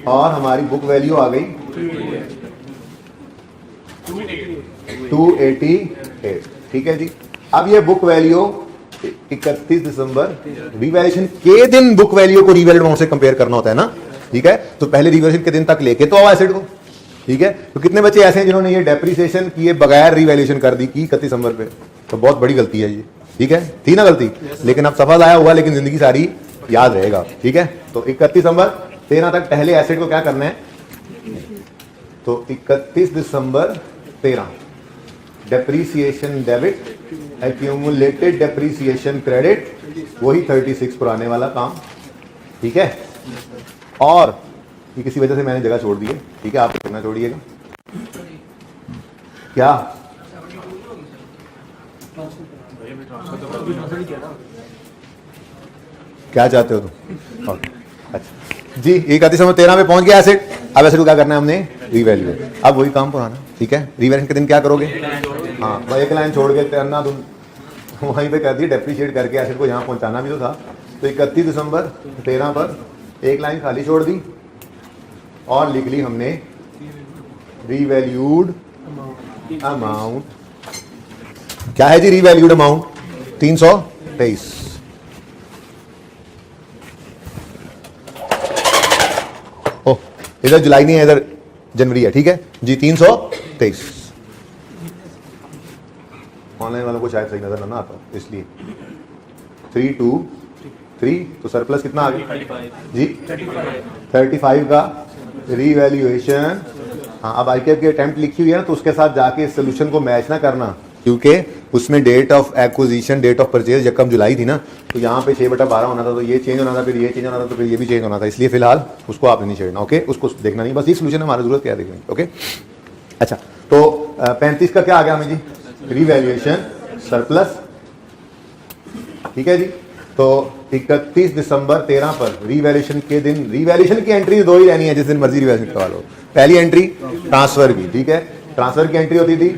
और हमारी बुक वैल्यू आ गई 288, ठीक है जी। अब ये बुक वैल्यू 31 दिसंबर रिवैल्यूएशन के दिन बुक वैल्यू को रीवैल्यूड अमाउंट से कंपेयर करना होता है ना, ठीक है। तो पहले रिवैल्यूएशन के दिन तक लेके तो आओ एसेट को, ठीक है। तो कितने बच्चे ऐसे हैं जिन्होंने ये डेप्रिसिएशन किए बगैर रिवैल्यूएशन कर दी की 31 दिसंबर पे? तो बहुत बड़ी गलती है ये, ठीक है। थी ना गलती, लेकिन अब सफल आया हुआ, लेकिन जिंदगी सारी याद रहेगा, ठीक है। तो 31 दिसंबर 13 तक पहले एसेट को क्या करना है? तो 31 दिसंबर 13 depreciation debit, accumulated depreciation credit, वही 36 पुराने वाला काम, ठीक है। और ये किसी वजह से मैंने जगह छोड़ दी है, ठीक है, आप करना छोड़िएगा। क्या क्या चाहते हो तुम? अच्छा जी 31 दिसंबर 13 पे पहुंच गया एसेट। अब एसेट को क्या करना है हमने? रीवैल्यू। अब वही काम पुराना, ठीक है। रिवैल्यूएशन के दिन क्या करोगे? हाँ भाई एक लाइन छोड़ के करना, तुम वहीं पे कर दी, डेप्रिशिएट करके एसेट को यहाँ पहुंचाना भी तो था। तो 31 दिसंबर 13 पर एक लाइन खाली छोड़ दी और लिख ली हमने रीवैल्यूड अमाउंट। क्या है जी रीवैल्यूड अमाउंट? 323। ओह इधर जुलाई नहीं है, इधर जनवरी है, ठीक है जी। 323। ऑनलाइन वालों को शायद सही नजर ना आता इसलिए 323। तो सरप्लस कितना आ गया जी? 35 का रीवैल्यूएशन। हाँ अब आईकेएफ की अटेम्प्ट लिखी हुई है ना, तो उसके साथ जाके इस सोल्यूशन को मैच ना करना, क्योंकि उसमें date of acquisition, date of purchase 1 जुलाई थी ना, तो यहाँ पे 6/12 होना था, तो ये चेंज होना था, फिर ये चेंज होना था, तो फिर ये भी चेंज होना था। इसलिए फिलहाल उसको आपने नहीं छेड़ना, ओके। उसको देखना नहीं, बस ये सोल्यूशन हमारी जरूरत क्या देखनी, ओके। अच्छा तो 35 का क्या आ गया हमें जी? रिवैल्यूएशन सरप्लस, ठीक है जी। तो 31 दिसंबर 13 पर रिवैल्यूएशन के दिन, रिवैल्यूएशन की एंट्री 2 ही रहनी है, जिस दिन मर्जी रिवैल्यूएशन करवा लो। पहली एंट्री ट्रांसफर की, ठीक है। ट्रांसफर की एंट्री होती थी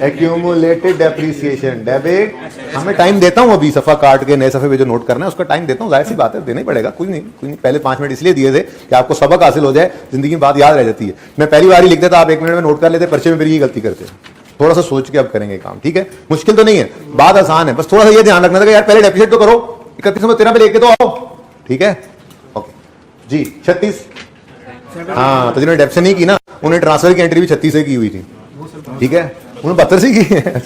एक्यूमुलेटेड डेप्रिसिएशन डेबिट। हमें टाइम देता हूं, अभी सफा काट के नए सफे पे जो नोट करना है उसका टाइम देता हूं, जाहिर सी बात है देना ही पड़ेगा, कुछ नहीं। पहले 5 मिनट इसलिए दिए थे कि आपको सबक हासिल हो जाए, जिंदगी में बात याद रह जाती है। मैं पहली बार ही लिख देता, आप 1 मिनट में नोट कर लेते, पर्चे में फिर ये गलती करते। थोड़ा सा सोच के अब करेंगे काम, ठीक है। मुश्किल तो नहीं है, बात आसान है, बस थोड़ा सा ये ध्यान रखना था कि यार पहले डेप्रिसिएट तो करो, 31 दिसंबर 13 पे लेके तो आओ, ठीक है, ओके जी। 36। हाँ तो जिन्होंने डेप्शन नहीं की ना, उन्हें ट्रांसफर की एंट्री भी 36 से की हुई थी, ठीक है। उन्होंने 72 से की है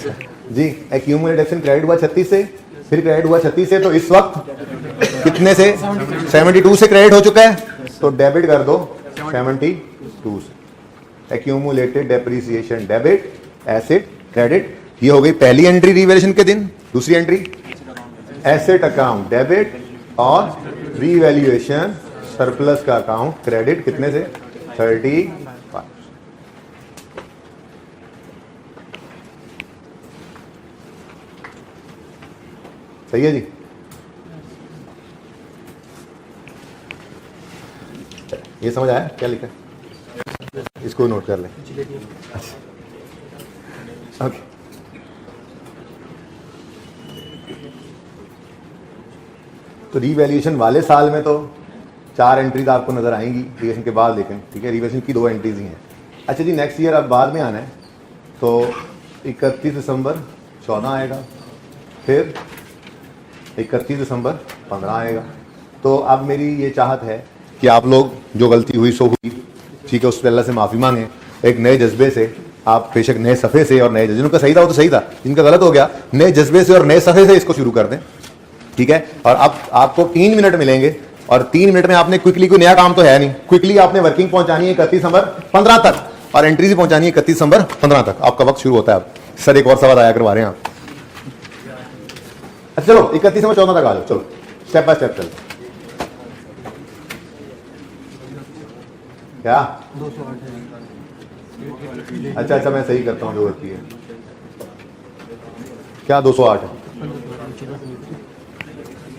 जी। एक्यूमुलेटेड डेप्शन क्रेडिट हुआ 36 से, फिर क्रेडिट हुआ 36 से, तो इस वक्त कितने से? 72 से क्रेडिट हो चुका है, तो डेबिट कर दो 72 से। Accumulated depreciation debit, asset credit, ये हो गई पहली एंट्री रिवैल्यूएशन के दिन। दूसरी एंट्री एसेट अकाउंट डेबिट और रिवैल्यूएशन सरप्लस का अकाउंट क्रेडिट, कितने से? 35। सही है जी। ये समझ आया क्या लिखा है? इसको नोट कर लें। ओके। तो रीवैल्यूएशन वाले साल में तो 4 एंट्रीज आपको नजर आएंगी रिवैल्यूएशन के बाद, लेकिन ठीक है रिवैल्यूएशन की 2 एंट्रीज ही हैं। अच्छा जी, नेक्स्ट ईयर अब बाद में आना है तो 31 दिसंबर 14 आएगा, फिर 31 दिसंबर 15 आएगा। तो अब मेरी ये चाहत है कि आप लोग जो गलती हुई सो हुई, ठीक है, उस पर अल्लाह से माफ़ी मांगें, एक नए जज्बे से, आप बेशक नए सफ़े से और नए, जिनका सही था वो तो सही था, जिनका गलत हो गया नए जज्बे से और नए सफ़े से इसको शुरू कर दें, ठीक है। और अब आपको 3 मिनट मिलेंगे और 3 मिनट में आपने क्विकली, कोई नया काम तो है नहीं, क्विकली आपने वर्किंग पहुंचानी है 31 दिसंबर 15 तक और एंट्री भी पहुंचानी है 31 दिसंबर 15 तक। आपका वक्त शुरू होता है। अब सर एक और सवाल आया करवा रहे हैं आप। अच्छा चलो 31 दिसंबर 14 तक आ जाओ, चलो स्टेप बाय स्टेप चलो। क्या? 208 अच्छा अच्छा, मैं सही करता हूँ जो गलती है। क्या 208 है?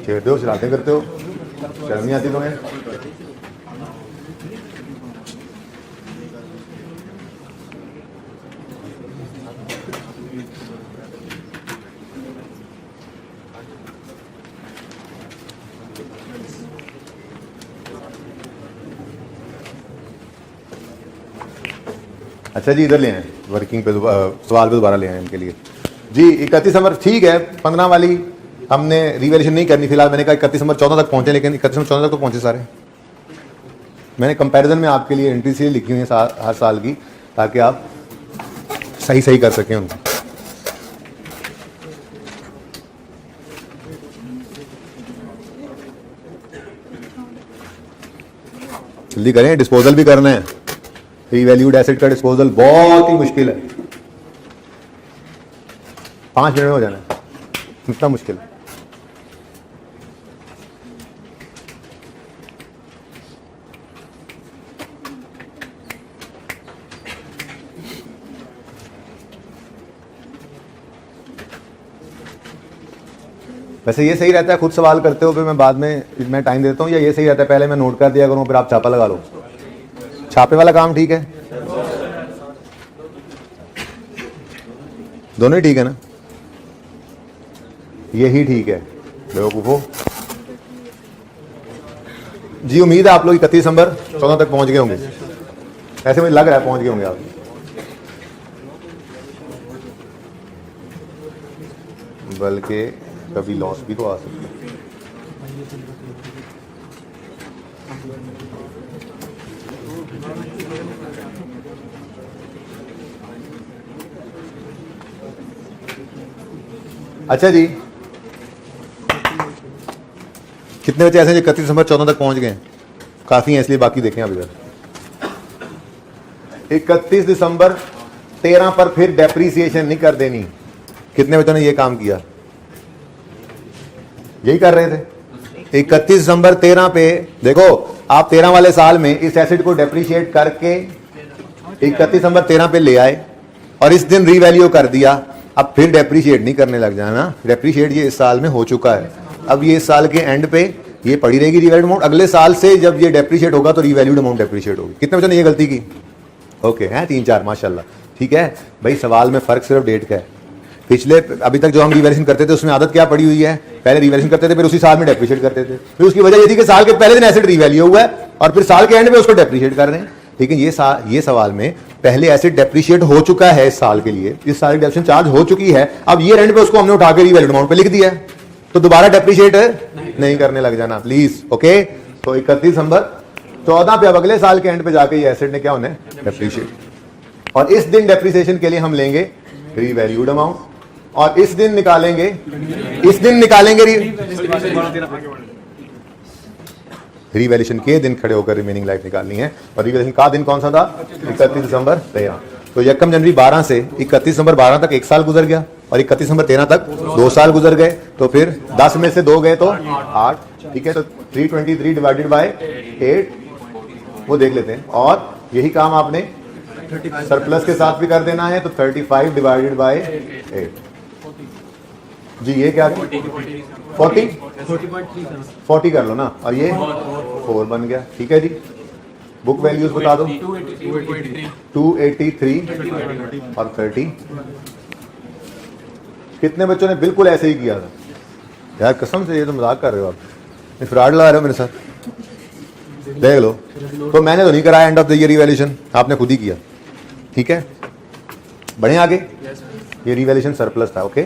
छेड़ते हो, शरारतें करते हो, शर्म नहीं आती तुम्हें? अच्छा जी, इधर ले आए वर्किंग पे, सवाल पे दोबारा ले आए इनके लिए जी। 31 दिसंबर ठीक है, 15 वाली हमने रिवैल्यूएशन नहीं करनी फिलहाल। मैंने कहा 31 दिसंबर 14 तक पहुंचे, लेकिन 31 दिसंबर 14 तक तो पहुंचे सारे। मैंने कंपैरिजन में आपके लिए एंट्री से लिखी हुई है हर साल की, ताकि आप सही सही कर सकें उनको। जल्दी करें, डिस्पोजल भी करना है। रीवैल्यूड एसेट का डिस्पोजल बहुत ही मुश्किल है, 5 मिनट में हो जाना है, इतना मुश्किल। वैसे ये सही रहता है खुद सवाल करते हो, फिर मैं बाद में मैं टाइम देता हूँ, या ये सही रहता है पहले मैं नोट कर दिया करूँ फिर आप छापा लगा लो? छापे वाला काम ठीक है? दोनों ही ठीक है ना? यही ठीक है बेवकूफो जी। उम्मीद है आप लोग 31 दिसंबर 14 तक पहुंच गए होंगे, ऐसे मुझे लग रहा है पहुंच गए होंगे आप। बल्कि कभी लॉस भी तो आ सकता है। अच्छा जी, कितने बच्चे ऐसे हैं जो 31 दिसंबर 14 तक पहुंच गए? काफी हैं, इसलिए बाकी देखें आप इधर। 31 दिसंबर 13 पर फिर डेप्रीसिएशन नहीं कर देनी। कितने बच्चों ने ये काम किया? यही कर रहे थे। 31 दिसंबर 13 पे देखो, आप 13 वाले साल में इस एसेट को डेप्रीशिएट करके 31 दिसंबर 13 पे ले आए और इस दिन रीवैल्यू कर दिया। अब फिर डेप्रीशिएट नहीं करने लग जाना, डेप्रीशिएट ये इस साल में हो चुका है। अब ये इस साल के एंड पे ये पड़ी रहेगी रीवैल्यूड अमाउंट। अगले साल से जब ये डेप्रीशिएट होगा तो रीवैल्यूड अमाउंट डेप्रीशिएट होगी। कितने बच्चों ने ये गलती की? ओके है 3-4, माशाल्लाह, ठीक है भाई। सवाल में फर्क सिर्फ डेट का है। पिछले अभी तक जो हम रिवैल्यूएशन करते थे उसमें आदत क्या पड़ी हुई है? पहले रिवैल्यूएशन करते थे, फिर उसी साल में डेप्रीशिएट करते थे। फिर उसकी वजह ये थी कि साल के पहले दिन एसेट रीवैल्यू हुआ है और फिर साल के एंड में उसको डेप्रीशिएट कर रहे हैं। लेकिन ये सवाल में पहले एसेट डेप्रीशिएट हो चुका है इस साल के लिए, इस साल की डेप्रीशिएशन चार्ज हो चुकी है। अब ये एंड पे उसको हमने उठा के रीवैल्यूड अमाउंट पे लिख दिया है, तो दोबारा डेप्रीशिएट नहीं करने लग जाना प्लीज। ओके, तो 31 दिसंबर 14 पे अब अगले साल के एंड पे जाके ये एसेट ने क्या होना है? डेप्रीशिएट। और इस दिन डेप्रीसिएशन के लिए हम लेंगे रीवैल्यूड अमाउंट और इस दिन निकालेंगे रिवैल्यूएशन के दिन खड़े होकर रिमेनिंग लाइफ निकालनी है। और रिवैल्यूएशन का दिन कौन सा था? 31 दिसंबर 13। तो 1 जनवरी 12 से 31 दिसंबर 12 तक 1 साल गुजर गया और 31 दिसंबर 13 तक 2 साल गुजर गए। तो फिर 10 में से 2 गए तो 8, ठीक है। तो 323 डिवाइडेड बाय 8 वो देख लेते हैं। और यही काम आपने सरप्लस के साथ भी कर देना है, तो 35 डिवाइडेड बाय 8। जी ये क्या है 40 40 कर लो ना, और ये 4 बन गया। ठीक है जी, बुक वैल्यूज बता दो 283 और 30। कितने बच्चों ने बिल्कुल ऐसे ही किया था? यार कसम से ये तो मजाक कर रहे हो आप, ये फ्रॉड लगा रहे हो मेरे साथ। देख लो, तो मैंने तो नहीं कराया end of the year revaluation, आपने खुद ही किया। ठीक है, बढ़े आगे। ये रिवैल्यूएशन सरप्लस था। ओके,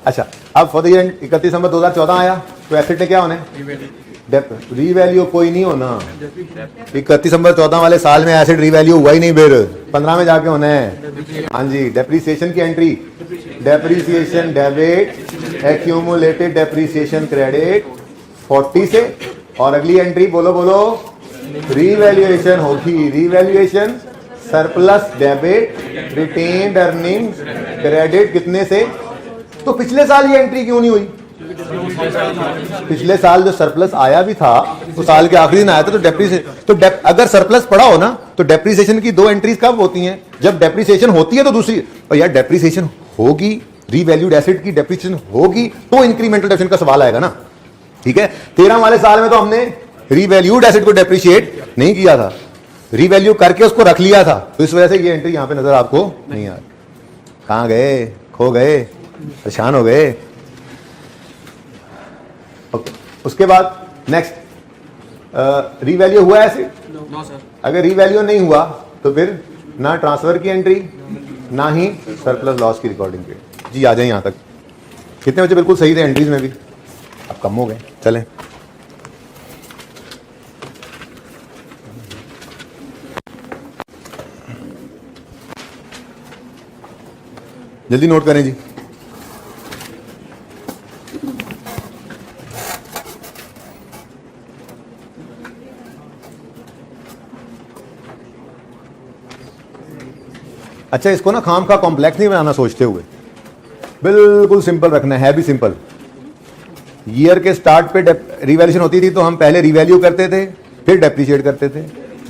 अच्छा अब फॉर द ईयर 31 दिसंबर 2014 आया तो एसेट ने क्या होना है? रीवैल्यू कोई नहीं होना। 31 दिसंबर 14 वाले साल में एसेट रीवैल्यू हुआ ही नहीं, फिर 15 में जाके होना है। हाँ जी, डेप्रीसिएशन की entry, depreciation debit, accumulated depreciation credit 40 से, और अगली एंट्री बोलो बोलो रीवैल्यूएशन होगी। Revaluation surplus debit, retained earnings credit कितने से? तो पिछले साल ये एंट्री क्यों नहीं हुई? पिछले साल जो सरप्लस आया भी था तो साल के आखिरी दिन आया था, तो डेप्रीसिएशन तो अगर सरप्लस पड़ा हो ना तो डेप्रीसिएशन की दो एंट्रीज कब होती हैं? जब डेप्रीसिएशन होती है तो दूसरी, और यार डेप्रीसिएशन होगी, रीवैल्यूड एसेट की डेप्रीसिएशन होगी तो इंक्रीमेंटल डेप्रिसिएशन का सवाल आएगा ना। ठीक है, 13 वाले साल में तो हमने रीवैल्यूड एसेट को डेप्रिशिएट नहीं किया था, रीवैल्यू करके उसको रख लिया था, तो इस वजह से ये एंट्री यहां पे नजर आपको नहीं आ रही। कहां गए? खो गए? परेशान हो गए? उसके बाद नेक्स्ट, रीवैल्यू हुआ एसेट? No sir. अगर रीवैल्यू नहीं हुआ तो फिर ना ट्रांसफर की एंट्री ना ही सरप्लस लॉस की रिकॉर्डिंग की। जी आ जाए यहां तक। कितने बच्चे बिल्कुल सही थे एंट्रीज में भी? अब कम हो गए। चलें, जल्दी नोट करें जी। अच्छा, इसको ना खाम खा कॉम्प्लेक्स नहीं बनाना सोचते हुए, बिल्कुल सिंपल रखना है भी सिंपल। ईयर के स्टार्ट पे रिवैल्यूएशन होती थी तो हम पहले रिवैल्यू करते थे फिर डेप्रिशिएट करते थे।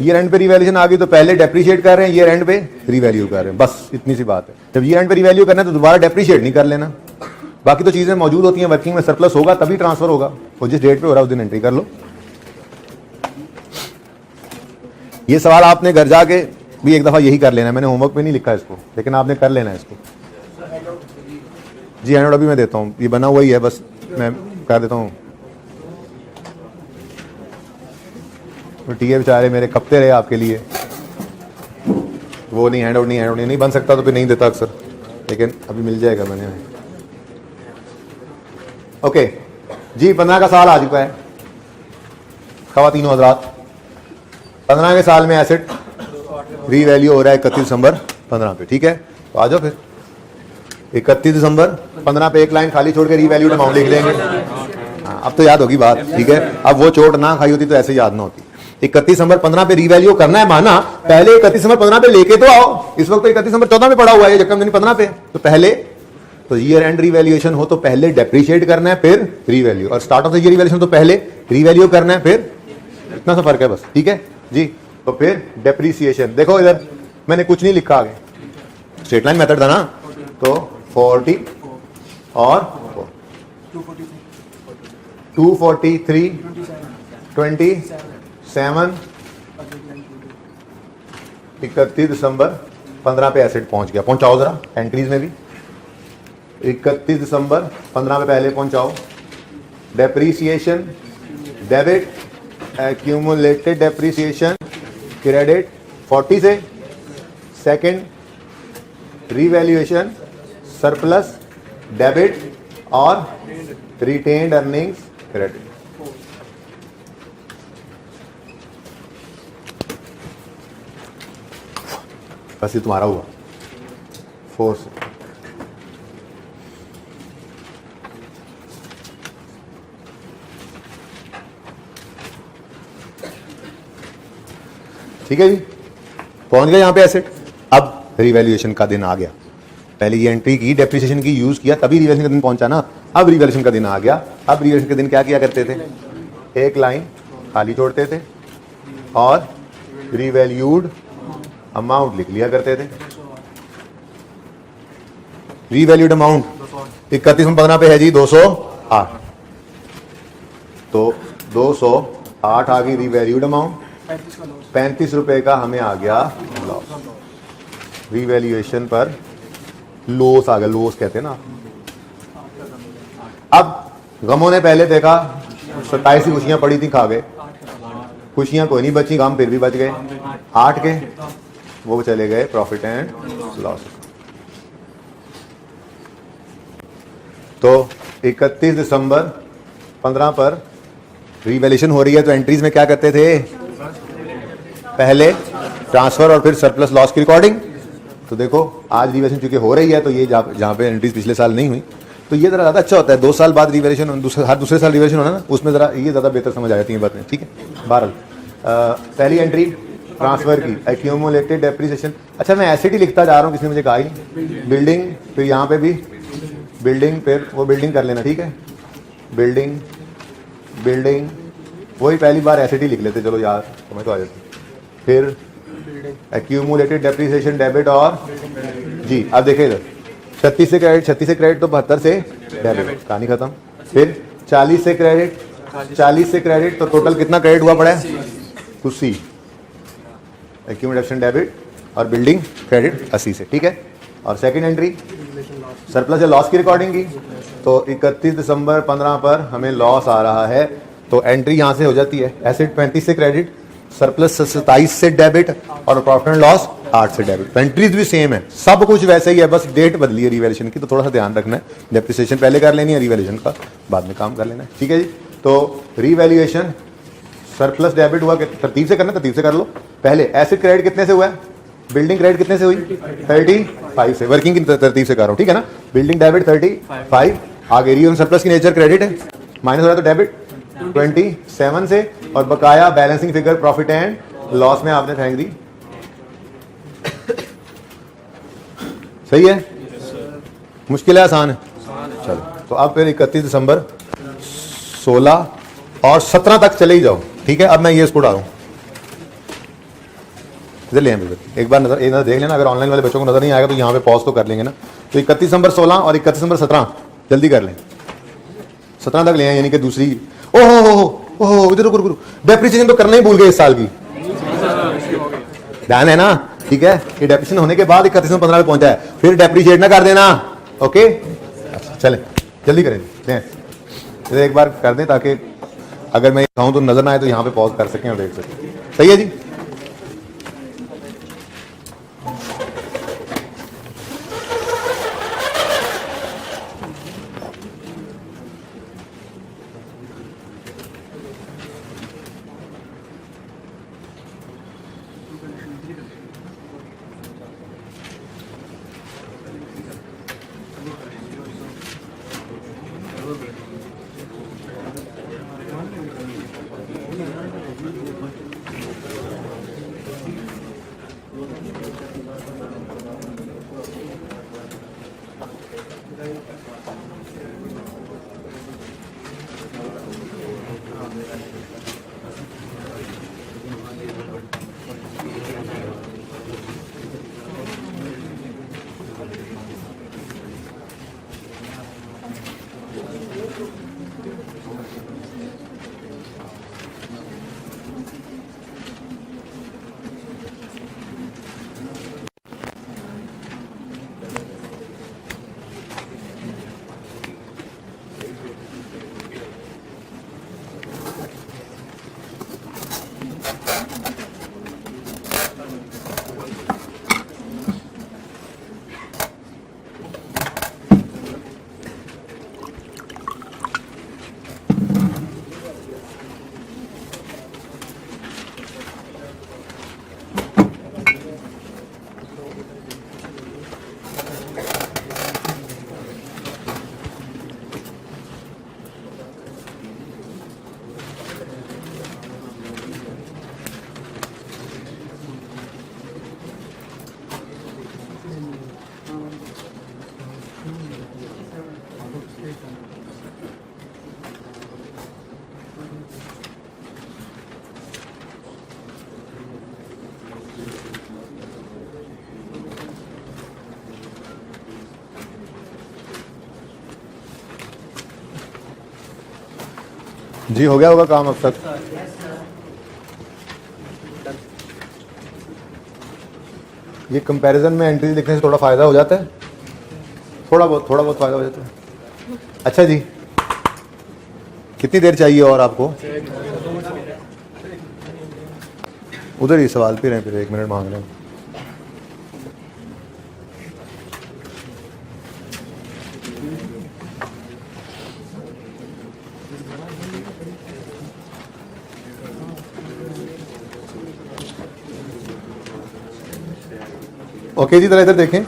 ईयर एंड पे रिवैल्यूएशन आ गई तो पहले डेप्रिशिएट कर रहे हैं, ईयर एंड पे रिवैल्यू कर रहे हैं, बस इतनी सी बात है। जब ईयर एंड पे रिवैल्यू करना है तो दोबारा डेप्रिशिएट नहीं कर लेना। बाकी तो चीजें मौजूद होती हैं, वर्किंग में सरप्लस होगा तभी ट्रांसफर होगा, और जिस डेट पे हो रहा है उस दिन एंट्री कर लो। ये सवाल आपने घर जाके भी एक दफा यही कर लेना है, मैंने होमवर्क में नहीं लिखा इसको, लेकिन आपने कर लेना है इसको। जी हैंड अभी मैं देता हूँ, ये बना हुआ ही है, बस मैं कर देता हूँ। तो ठीक है, बेचारे मेरे कपते रहे आपके लिए, वो नहीं हैंड आउट नहीं बन सकता तो फिर नहीं देता अक्सर, लेकिन अभी मिल जाएगा मैंने। ओके जी, 15 का साल आ चुका है खवातीनों हजरात। 15 के साल में एसेट रीवैल्यू हो रहा है 31 दिसंबर 15 पे। ठीक है, तो आ जाओ फिर 31 दिसंबर 15 पे एक लाइन खाली छोड़ के रीवैल्यूड अमाउंट लिख देंगे। हाँ, अब तो याद होगी बात। ठीक है, अब वो चोट ना खाई होती तो ऐसे याद ना होती। 31 दिसंबर 15 पे रीवैल्यू करना है, माना, पहले 31 दिसंबर 15 पे लेके तो आओ। इस वक्त तो 31 दिसंबर 14 में पड़ा हुआ है, जबकि 15 पे, तो पहले तो ईयर एंड रिवैल्यूएशन हो तो पहले डेप्रिशिएट करना है फिर रीवैल्यू, और start of the year revaluation तो पहले रीवैल्यू करना है फिर, इतना सा फर्क है बस। ठीक है जी, तो फिर डेप्रिसिएशन देखो, इधर मैंने कुछ नहीं लिखा आगे, स्ट्रेट लाइन मेथड था ना, तो 40 और 243 27 31 दिसंबर 15 पे एसेट पहुंच गया। पहुंचाओ जरा एंट्रीज में भी, 31 दिसंबर 15 पे पहले पहुंचाओ। Depreciation debit, accumulated depreciation credit 40 से, सेकंड रीवैल्यूएशन सरप्लस डेबिट और रिटेन्ड अर्निंग्स क्रेडिट। बस ये तुम्हारा हुआ 4 से। ठीक है जी, पहुंच गए यहां पे एसेट। अब रिवैल्यूएशन का दिन आ गया, पहले ये एंट्री की, डेप्रिसिएशन की यूज किया, तभी रिवैल्यूएशन का दिन पहुंचा ना। अब रिवैल्यूएशन का दिन आ गया। अब रिवैल्यूएशन के दिन क्या किया करते थे? एक लाइन खाली छोड़ते थे और रिवैल्यूड अमाउंट लिख लिया करते थे। रिवैल्यूड अमाउंट 31 में 15 पे है जी 208, तो 208 आ गई रीवैल्यूड अमाउंट, 35 का लॉस। 35 रुपए का हमें आ गया लॉस। रीवैल्यूएशन पर लॉस आ गया, लॉस कहते हैं ना। अब गमों ने पहले देखा 27 की खुशियां पड़ी थी, खा गए, खुशियां कोई नहीं बची, गम फिर भी बच गए, 8 के वो चले गए प्रॉफिट एंड लॉस। तो 31 दिसंबर 15 पर रीवैल्यूएशन हो रही है, तो एंट्रीज में क्या करते थे, पहले ट्रांसफर और फिर सरप्लस लॉस की रिकॉर्डिंग। तो देखो आज रीवैल्यूएशन चूंकि हो रही है, तो ये जहाँ पे एंट्रीज पिछले साल नहीं हुई, तो ये जरा ज़्यादा अच्छा होता है। 2 साल बाद रिवैल्यूएशन, हर दूसरे साल रिवैल्यूएशन होना ना, उसमें जरा ये ज़्यादा बेहतर समझ आ जाती है बातें, ठीक है। बहरहाल पहली एंट्री ट्रांसफर की, एक्यूमुलेटेड डेप्रिसिएशन। अच्छा मैं एसेट ही लिखता जा रहा हूँ, किसी ने मुझे कहा ही नहीं। बिल्डिंग, फिर यहाँ पे भी बिल्डिंग, फिर वो बिल्डिंग कर लेना, ठीक है। बिल्डिंग बिल्डिंग वही पहली बार एसेट ही लिख लेते, चलो यार समझ तो आ जाती। फिर एक्यूमुलेटेड डेप्रिसिएशन डेबिट और जी, अब देखिए इधर 36 से क्रेडिट, 36 से क्रेडिट तो 72 से डेबिट, कहानी खत्म। फिर 40 से क्रेडिट, 40 से क्रेडिट, तो टोटल कितना क्रेडिट हुआ पड़ा है, कुछ सी। एक्यूमुलेशन डेबिट और बिल्डिंग क्रेडिट 80 से, ठीक है। और सेकंड एंट्री सरप्लस या लॉस की रिकॉर्डिंग की, तो 31 दिसंबर 15 पर हमें लॉस आ रहा है, तो एंट्री यहाँ से हो जाती है, एसेट 35 से क्रेडिट, सरप्लस 27 से डेबिट और प्रॉफिट एंड लॉस 8 से डेबिट। एंट्रीज भी सेम है, सब कुछ वैसे ही है, बस डेट बदली है रिवैल्यूएशन की, तो थोड़ा सा ध्यान रखना है। डेप्रिसिएशन पहले कर लेनी है, रिवैल्यूएशन का बाद में काम कर लेना है, ठीक है जी। तो रिवैल्यूएशन सरप्लस डेबिट हुआ, तरतीब से करना, तरतीब से कर लो। पहले एसेट क्रेडिट कितने से हुआ है, बिल्डिंग क्रेडिट कितने से हुई, 35 से, वर्किंग की तरतीब से कर रहा हूँ, ठीक है ना। बिल्डिंग डेबिट 35, आगे रियल सरप्लस की नेचर क्रेडिट है, माइनस हो रहा है तो डेबिट 27 से, और बकाया balancing figure profit and loss में आपने फेंक दी। सही है, मुश्किल है आसान है, चलो। तो अब फिर 31 दिसंबर 16 और 17 तक चले ही जाओ, ठीक है। अब मैं ये इसको डालूं, इधर ले आए, एक बार नजर देख लेना, अगर ऑनलाइन वाले बच्चों को नजर नहीं आएगा तो यहाँ पे पॉज तो कर लेंगे ना। तो 31 दिसंबर 16 और 31 दिसंबर 17 जल्दी कर लें, 17 तक ले आए, यानी कि दूसरी। ओहो इधर रुको, डेप्रिसिएशन तो करना ही भूल गए इस साल की, ध्यान है ना, ठीक है। ये डेप्रिसिएशन होने के बाद 31 दिसंबर 15 में पहुंचा है, फिर डेप्रिशिएट ना कर देना, ओके। अच्छा चलें, जल्दी करें, इधर एक बार कर दें, ताकि अगर मैं कहूँ तो नजर ना आए तो यहाँ पे पॉज कर सकें और देख सकें। सही है जी। जी हो गया होगा काम अब तक। ये कंपैरिजन में एंट्री लिखने से थोड़ा फायदा हो जाता है, थोड़ा बहुत फायदा हो जाता है। अच्छा जी, कितनी देर चाहिए और आपको? उधर ही सवाल पे रहे, फिर 1 मिनट मांग रहे हैं। ओके जी, जरा इधर देखें।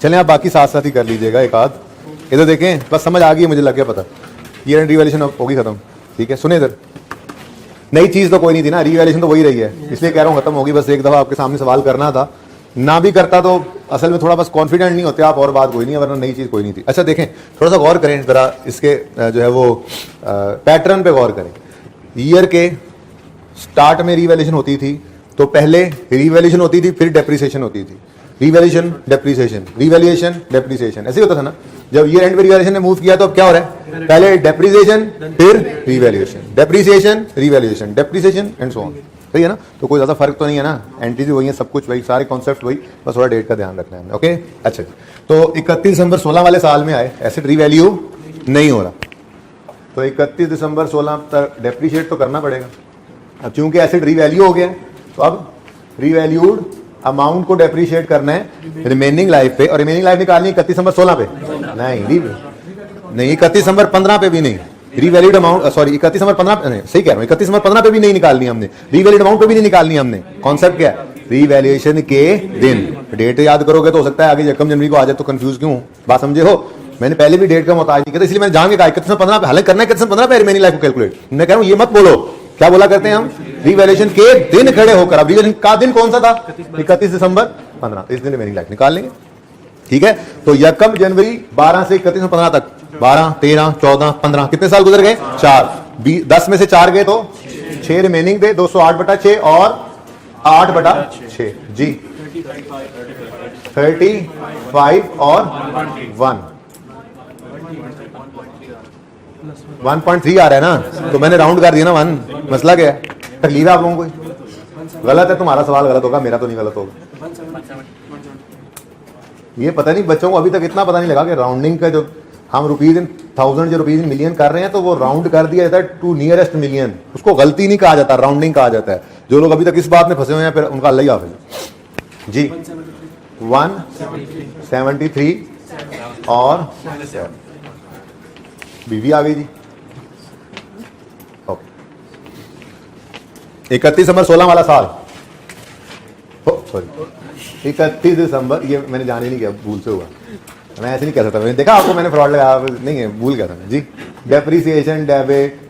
चलें आप बाकी साथ साथ ही कर लीजिएगा एक आध। इधर देखें, बस समझ आ गई, मुझे लग गया पता। ईयर एंड रिवैल्यूएशन होगी खत्म, ठीक है। सुने इधर, नई चीज तो कोई नहीं थी ना, रिवैल्यूएशन तो वही रही है, इसलिए कह रहा हूँ खत्म होगी। बस एक दफा आपके सामने सवाल करना था, ना भी करता तो असल में थोड़ा बस कॉन्फिडेंट नहीं होते आप, और बात कोई नहीं है, वरना नई चीज कोई नहीं थी। अच्छा देखें, थोड़ा सा गौर करें जरा इसके जो है वो पैटर्न पे गौर करें। ईयर के स्टार्ट में रिवैल्यूएशन होती थी, तो पहले रिवैल्यूएशन होती थी, फिर डेप्रिसिएशन होती थी। रिवैल्यूएशन डेप्रिसिएशन, रिवैल्यूएशन डेप्रिसिएशन, ऐसे होता था ना। जब ईयर एंड में रिवैल्यूएशन ने मूव किया तो अब क्या हो रहा है? पहले डेप्रिसिएशन, फिर revaluation, depreciation, revaluation, depreciation and so on. सही है ना? तो कोई ज्यादा फर्क तो नहीं है ना, एंट्रीज वही है, सब कुछ वही, सारे कॉन्सेप्ट वही, बस थोड़ा डेट का ध्यान रखना है। ओके अच्छा, तो 31 दिसंबर 16 वाले साल में आए, एसेट रिवैल्यू नहीं हो रहा, तो 31 दिसंबर 16 तक डेप्रिशिएट तो करना पड़ेगा। अब चूंकि एसेट रिवैल्यू हो गया है, तो अब रिवैल्यूड अमाउंट को डेप्रिशिएट करना है रिमेनिंग लाइफ पे, और रिमेनिंग लाइफ निकालनी है 31 दिसंबर 16 पे नहीं 31 दिसंबर 15 पे भी नहीं। रिवैल्यूड अमाउंट, सॉरी 31 दिसंबर 15 नहीं, सही कह रहा हूं, 31 दिसंबर 15 पे भी नहीं निकालनी हमने, रिवैल्यूड अमाउंट पे भी नहीं निकालनी हमने। कॉन्सेप्ट क्या है? रिवैल्यूएशन के दिन। डेट याद करोगे तो हो सकता है आगे 1 जनवरी को आ जाए, तो कंफ्यूज क्यों? बात समझे हो? मैंने पहले भी डेट का मोहताज नहीं किया, इसलिए मैंने जान के कहा 31 15 पे, हालांकि करना है 31 15 पे रिमेनिंग लाइफ को कैलकुलेट। मैं कह रहा हूं ये मत बोलो, क्या बोला करते हैं हम? रिवैल्यूएशन के दिन खड़े होकर। अब रिवैल्यूएशन का दिन कौन सा था? 31 दिसंबर 15, इस दिन रिमेनिंग लाइफ निकाल लेंगे, ठीक है। तो 1 जनवरी 12 से 31 15 तक, 12 13 14 15, कितने साल गुजर गए? 4। 10 में से 4 गए तो 6 रिमेनिंग थे, 208/6 और 8/6 जी, 35 और 1.3 आ रहा है ना, तो मैंने राउंड कर दिया ना 1। मसला क्या है? तकलीफ है आप लोगों को? गलत है, तुम्हारा सवाल गलत होगा, मेरा तो नहीं गलत होगा। ये पता नहीं बच्चों को अभी तक इतना पता नहीं लगा कि राउंडिंग का जो हम रुपीज इन 1000 जो रुपीज इन मिलियन कर रहे हैं, तो वो राउंड कर दिया जाता है टू नियरेस्ट मिलियन, उसको गलती नहीं कहा जाता, राउंडिंग कहा जाता है। जो लोग अभी तक इस बात में फंसे हुए हैं, फिर उनका अल्लाह ही हाफिज जी। 173 और बीवी आ गई जी। ओके, 31 दिसंबर 16 वाला साल, सॉरी 31 दिसंबर, ये मैंने जाने नहीं किया, भूल से हुआ, मैं ऐसे नहीं कह सकता। मैंने देखा आपको, मैंने फ्रॉड लगाया नहीं है, भूल गया था मैं जी। Depreciation debit,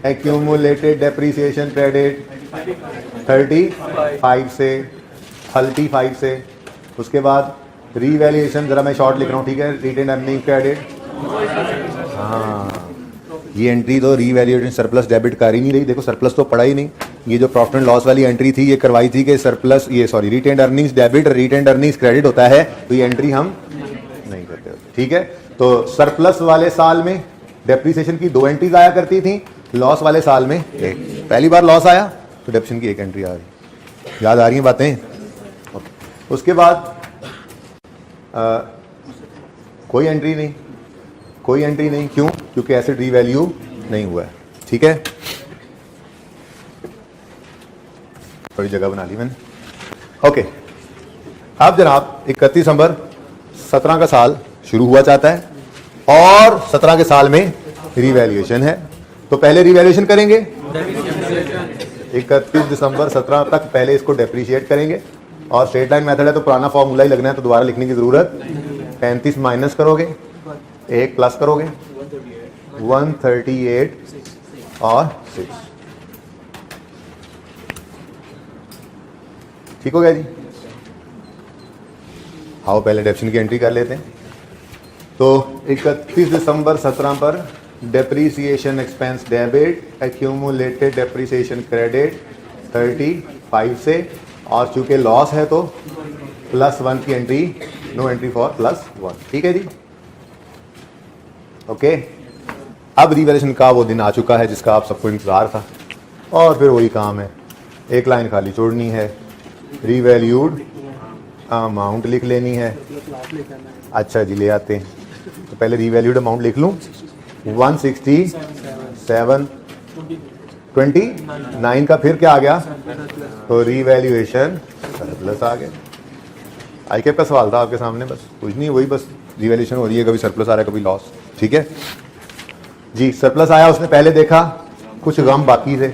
accumulated depreciation credit 35 से 35 से, उसके बाद रीवैल्यूएशन, जरा मैं शॉर्ट लिख रहा हूँ, ठीक है, रिटेन अर्निंग क्रेडिट। हाँ, ये एंट्री तो रीवैल्यूएशन सरप्लस डेबिट कर ही नहीं रही, देखो सरप्लस तो पड़ा ही नहीं। ये जो प्रॉफिट एंड लॉस वाली एंट्री थी, ये करवाई थी कि सरप्लस, ये सॉरी रिटेन अर्निंग्स डेबिट और रिटेन अर्निंग्स क्रेडिट होता है, तो ये एंट्री हम नहीं करते, ठीक है। तो सरप्लस वाले साल में डेप्रिसिएशन की 2 एंट्रीज आया करती थी, लॉस वाले साल में 1। पहली बार लॉस आया तो डेप्रिसिएशन की 1 एंट्री आ रही। याद आ रही हैं बातें? उसके बाद कोई एंट्री नहीं, कोई एंट्री नहीं, क्यों? क्योंकि एसेट रीवैल्यू नहीं हुआ है, ठीक है। थोड़ी जगह बना ली मैंने। ओके, अब जनाब 31 दिसंबर 17 का साल शुरू हुआ चाहता है, और 17 के साल में रीवैल्यूएशन है, तो पहले रीवैल्यूएशन करेंगे 31 दिसंबर 17 तक, पहले इसको डेप्रिशिएट करेंगे, और स्ट्रेट लाइन मेथड है तो पुराना फॉर्मूला ही लगना है, तो दोबारा लिखने की जरूरत 35 माइनस करोगे, 1 प्लस करोगे, 138 और 6, ठीक हो गया जी। आओ पहले डेप्रिसिएशन की एंट्री कर लेते हैं। तो 31 दिसंबर 17 पर depreciation expense debit, accumulated depreciation credit 35 से, और चूंकि लॉस है तो +1 की एंट्री, नो एंट्री फॉर +1, ठीक है जी। ओके, अब रिवैल्यूएशन का वो दिन आ चुका है जिसका आप सबको इंतज़ार था, और फिर वही काम है, एक लाइन खाली छोड़नी है, रीवैल्यूड अमाउंट लिख लेनी है। अच्छा जी, ले आते हैं। तो पहले रीवैल्यूड अमाउंट लिख लूँ, 167.29 का फिर क्या आ गया, तो रीवैल्यूएशन सरप्लस आ गया। आईकेप का सवाल था आपके सामने, बस कुछ नहीं, वही बस रिवैल्यूएशन हो रही है, कभी सरप्लस आ रहा है कभी लॉस। ठीक है जी, सरप्लस आया, उसने पहले देखा कुछ गम बाकी थे,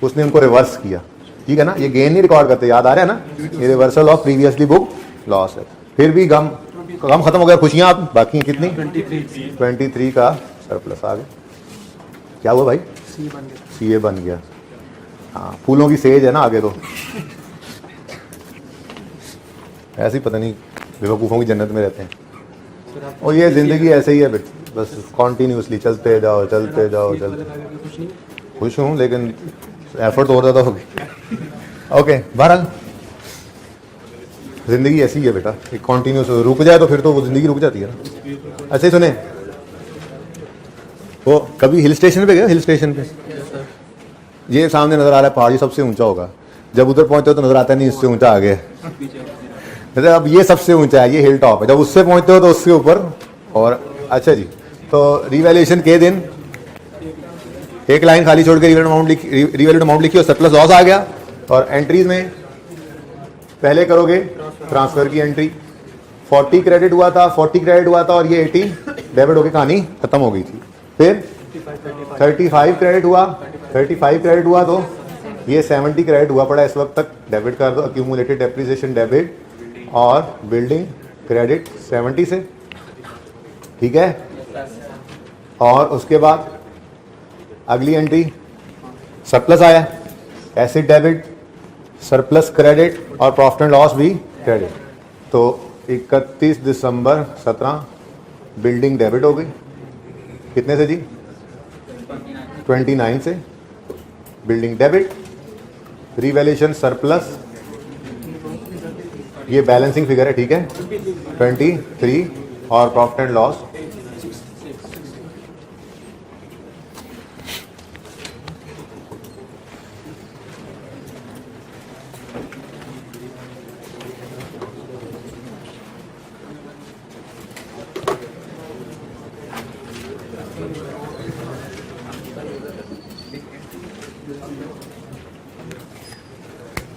उसने उनको रिवर्स किया। ठीक है ना, ये गेन नहीं रिकॉर्ड करते, याद आ रहा है ना, ये reversal of previously book loss है। फिर भी गम खत्म हो गया, खुशियां आप बाकी हैं कितनी, 23 का सरप्लस आ गया। क्या हुआ भाई, सीए बन गया। हाँ, फूलों की सेज है ना आगे, तो ऐसे ही पता नहीं बेवकूफ़ों की जन्नत में रहते हैं। और ये ज़िंदगी ऐसे ही है बस कॉन्टीन्यूसली चलते जाओ चलते जाओ चलते। खुश हूँ लेकिन एफर्ट तो और ज़्यादा हो गई। ओके, बहरहाल ज़िंदगी ऐसी ही है बेटा, एक कॉन्टीन्यूस रुक जाए तो फिर तो वो ज़िंदगी रुक जाती है ना। अच्छा ही सुने, वो कभी हिल स्टेशन पे गए, हिल स्टेशन पे ये सामने नज़र आ रहा है पहाड़ी सबसे ऊंचा होगा, जब उधर पहुंचते हो तो नज़र आता है नहीं इससे ऊंचा आ गया, अब ये सबसे ऊंचा है, ये हिल टॉप है, जब उससे पहुंचते हो तो उसके ऊपर और। अच्छा जी, तो रिवैल्यूएशन के दिन एक लाइन खाली छोड़ के रिवैल्यूड अमाउंट लिखी और सरप्लस लॉस आ गया। और एंट्रीज में पहले करोगे ट्रांसफर की एंट्री, 40 क्रेडिट हुआ था, 40 क्रेडिट हुआ था और ये 80 डेबिट होकर कहानी खत्म हो गई थी। फिर 35 क्रेडिट हुआ, 35 क्रेडिट हुआ तो ये 70 क्रेडिट हुआ पड़ा इस वक्त तक, डेबिट कर दो, अक्यूमुलेटेड डेप्रिसिएशन डेबिट और बिल्डिंग क्रेडिट 70 से। ठीक है, और उसके बाद अगली एंट्री सरप्लस आया, एसिड डेबिट, सरप्लस क्रेडिट और प्रॉफिट एंड लॉस भी क्रेडिट। तो 31 दिसंबर 17 बिल्डिंग डेबिट हो गई, कितने से जी, 29 से बिल्डिंग डेबिट, रिवैल्यूएशन सरप्लस, ये बैलेंसिंग फिगर है। ठीक है, 23 और प्रॉफिट एंड लॉस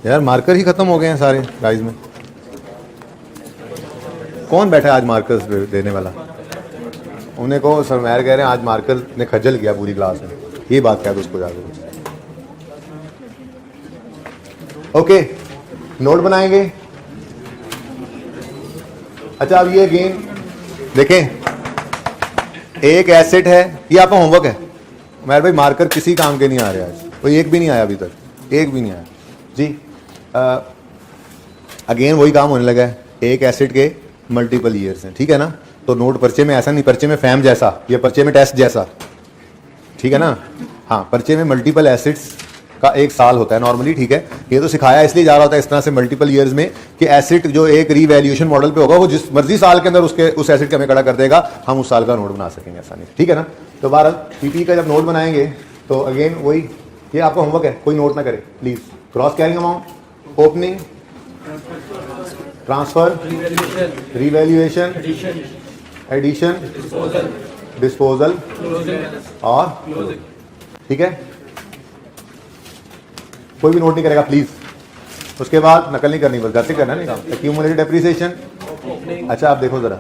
यार मार्कर ही खत्म हो गए हैं सारे प्राइज में। कौन बैठा है आज मार्कर्स देने वाला? उन्हें को सरमैर कह रहे हैं आज मार्कर ने खजल किया पूरी क्लास में, ये बात कह दो उसको जाकर। ओके, नोट बनाएंगे। अच्छा, अब ये अगेन देखें, एक एसेट है, ये आपका होमवर्क है। मेरे भाई मार्कर किसी काम के नहीं आ रहे आज, कोई एक भी नहीं आया अभी तक, एक भी नहीं आया जी। अगेन वही काम होने लगा है, एक एसेट के मल्टीपल ईयर्स हैं। ठीक है ना, तो नोट पर्चे में ऐसा नहीं, पर्चे में फैम जैसा, ये पर्चे में टेस्ट जैसा। ठीक है ना, हाँ, पर्चे में मल्टीपल एसेट्स का एक साल होता है नॉर्मली। ठीक है, ये तो सिखाया इसलिए जा रहा होता है इस तरह से मल्टीपल ईयर्स में कि एसेट जो एक रीवैल्यूएशन मॉडल पे होगा वो जिस मर्जी साल के अंदर उसके उस एसेट का हमें खड़ा कर देगा, हम उस साल का नोट बना सकेंगे आसानी से। ठीक है ना, तो बहरहाल पीपी का जब नोट बनाएंगे तो अगेन वही, ये आपका होमवर्क है, कोई नोट ना करे please. Cross carrying amount, opening, transfer, revaluation, addition, disposal और क्लोजिंग। ठीक है, कोई भी नोट नहीं करेगा प्लीज। उसके बाद नकल नहीं करनी, बस घर से करना नहीं काम। एक्यूमुलेटेड डेप्रिसिएशन, अच्छा आप देखो जरा,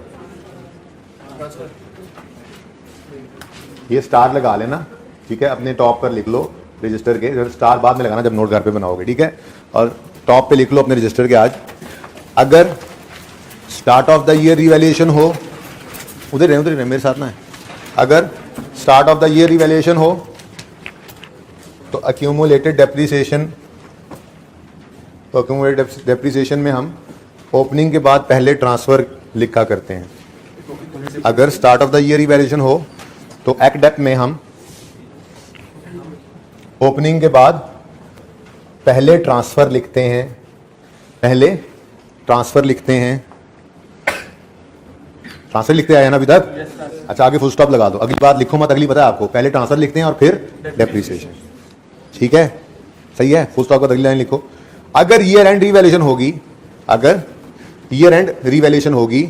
ये स्टार लगा लेना। ठीक है, अपने टॉप पर लिख लो रजिस्टर के, स्टार बाद में लगाना जब नोट घर पे बनाओगे। ठीक है, और टॉप पे लिख लो अपने रजिस्टर के आज, अगर start of the year revaluation हो, उधर रहे मेरे साथ ना है, अगर start of the year revaluation हो तो अक्यूमुलेटेड डेप्रिसिएशन, तो अक्यूमुलेटेड डेप्रिसिएशन में हम ओपनिंग के बाद पहले ट्रांसफर लिखा करते हैं। अगर start of the year revaluation हो तो एक्ट डेप में हम ओपनिंग के बाद पहले ट्रांसफर लिखते हैं, ट्रांसफर लिखते आए हैं ना अभी तक? अच्छा, आगे फुल स्टॉप लगा दो, अगली बात लिखो मत, अगली पता है आपको, पहले ट्रांसफर लिखते हैं और फिर डेप्रिसिएशन। ठीक है, सही है, फुल स्टॉप का अगली लाइन लिखो। अगर ईयर एंड रिवैल्यूएशन होगी, अगर ईयर एंड रिवैल्यूएशन होगी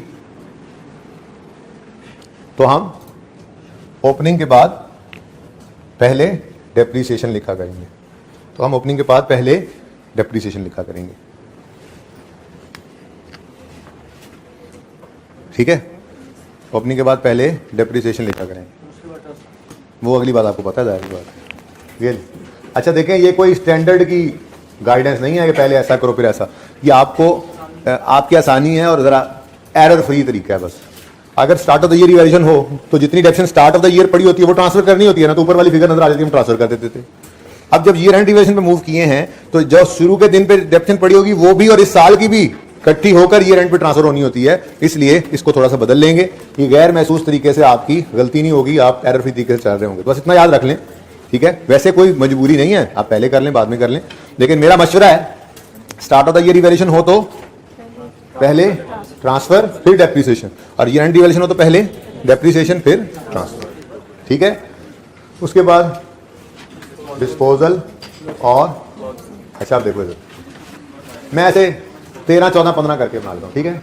तो हम ओपनिंग के बाद पहले डेप्रिसिएशन लिखा करेंगे। तो हम ओपनिंग के बाद पहले डेप्रिसिएशन लिखा करेंगे। ठीक है, ओपनिंग के बाद पहले डेप्रिसिएशन लिखा करेंगे। वो अगली बात आपको पता है, जाहिर बात है। अच्छा देखें, ये कोई स्टैंडर्ड की गाइडेंस नहीं है कि पहले ऐसा करो फिर ऐसा। ये आपको आपकी आसानी है और ज़रा एरर फ्री तरीका है बस। अगर start of the year revaluation हो तो जितनी डेप्शन स्टार्ट ऑफ द ईयर पड़ी होती है वो ट्रांसफर करनी होती है ना, तो ऊपर वाली फिगर नजर आ जाती है, हम ट्रांसफर कर देते थे। अब जब ईयर एंड रिवैल्यूएशन पे मूव किए हैं तो जो शुरू के दिन पे डेप्शन पड़ी होगी वो भी और इस साल की भी इकट्ठी होकर ईयर एंड पे ट्रांसफर होनी होती है, इसलिए इसको थोड़ा सा बदल लेंगे। ये गैर महसूस तरीके से आपकी गलती नहीं होगी, आप एरर फ्री तरीके से चल रहे होंगे, बस इतना याद रख लें। ठीक है, वैसे कोई मजबूरी नहीं है, आप पहले कर लें बाद में कर लें, लेकिन मेरा मशवरा है start of the year revaluation हो तो पहले ट्रांसफर फिर डेप्रिसिएशन, और ईयर एंड रिवैल्यूएशन हो तो पहले डेप्रिसिएशन फिर ट्रांसफर। ठीक है, उसके बाद डिस्पोजल और अच्छा आप देखो इधर, मैं ऐसे 13, 14, 15 करके बना लेता हूँ। ठीक है,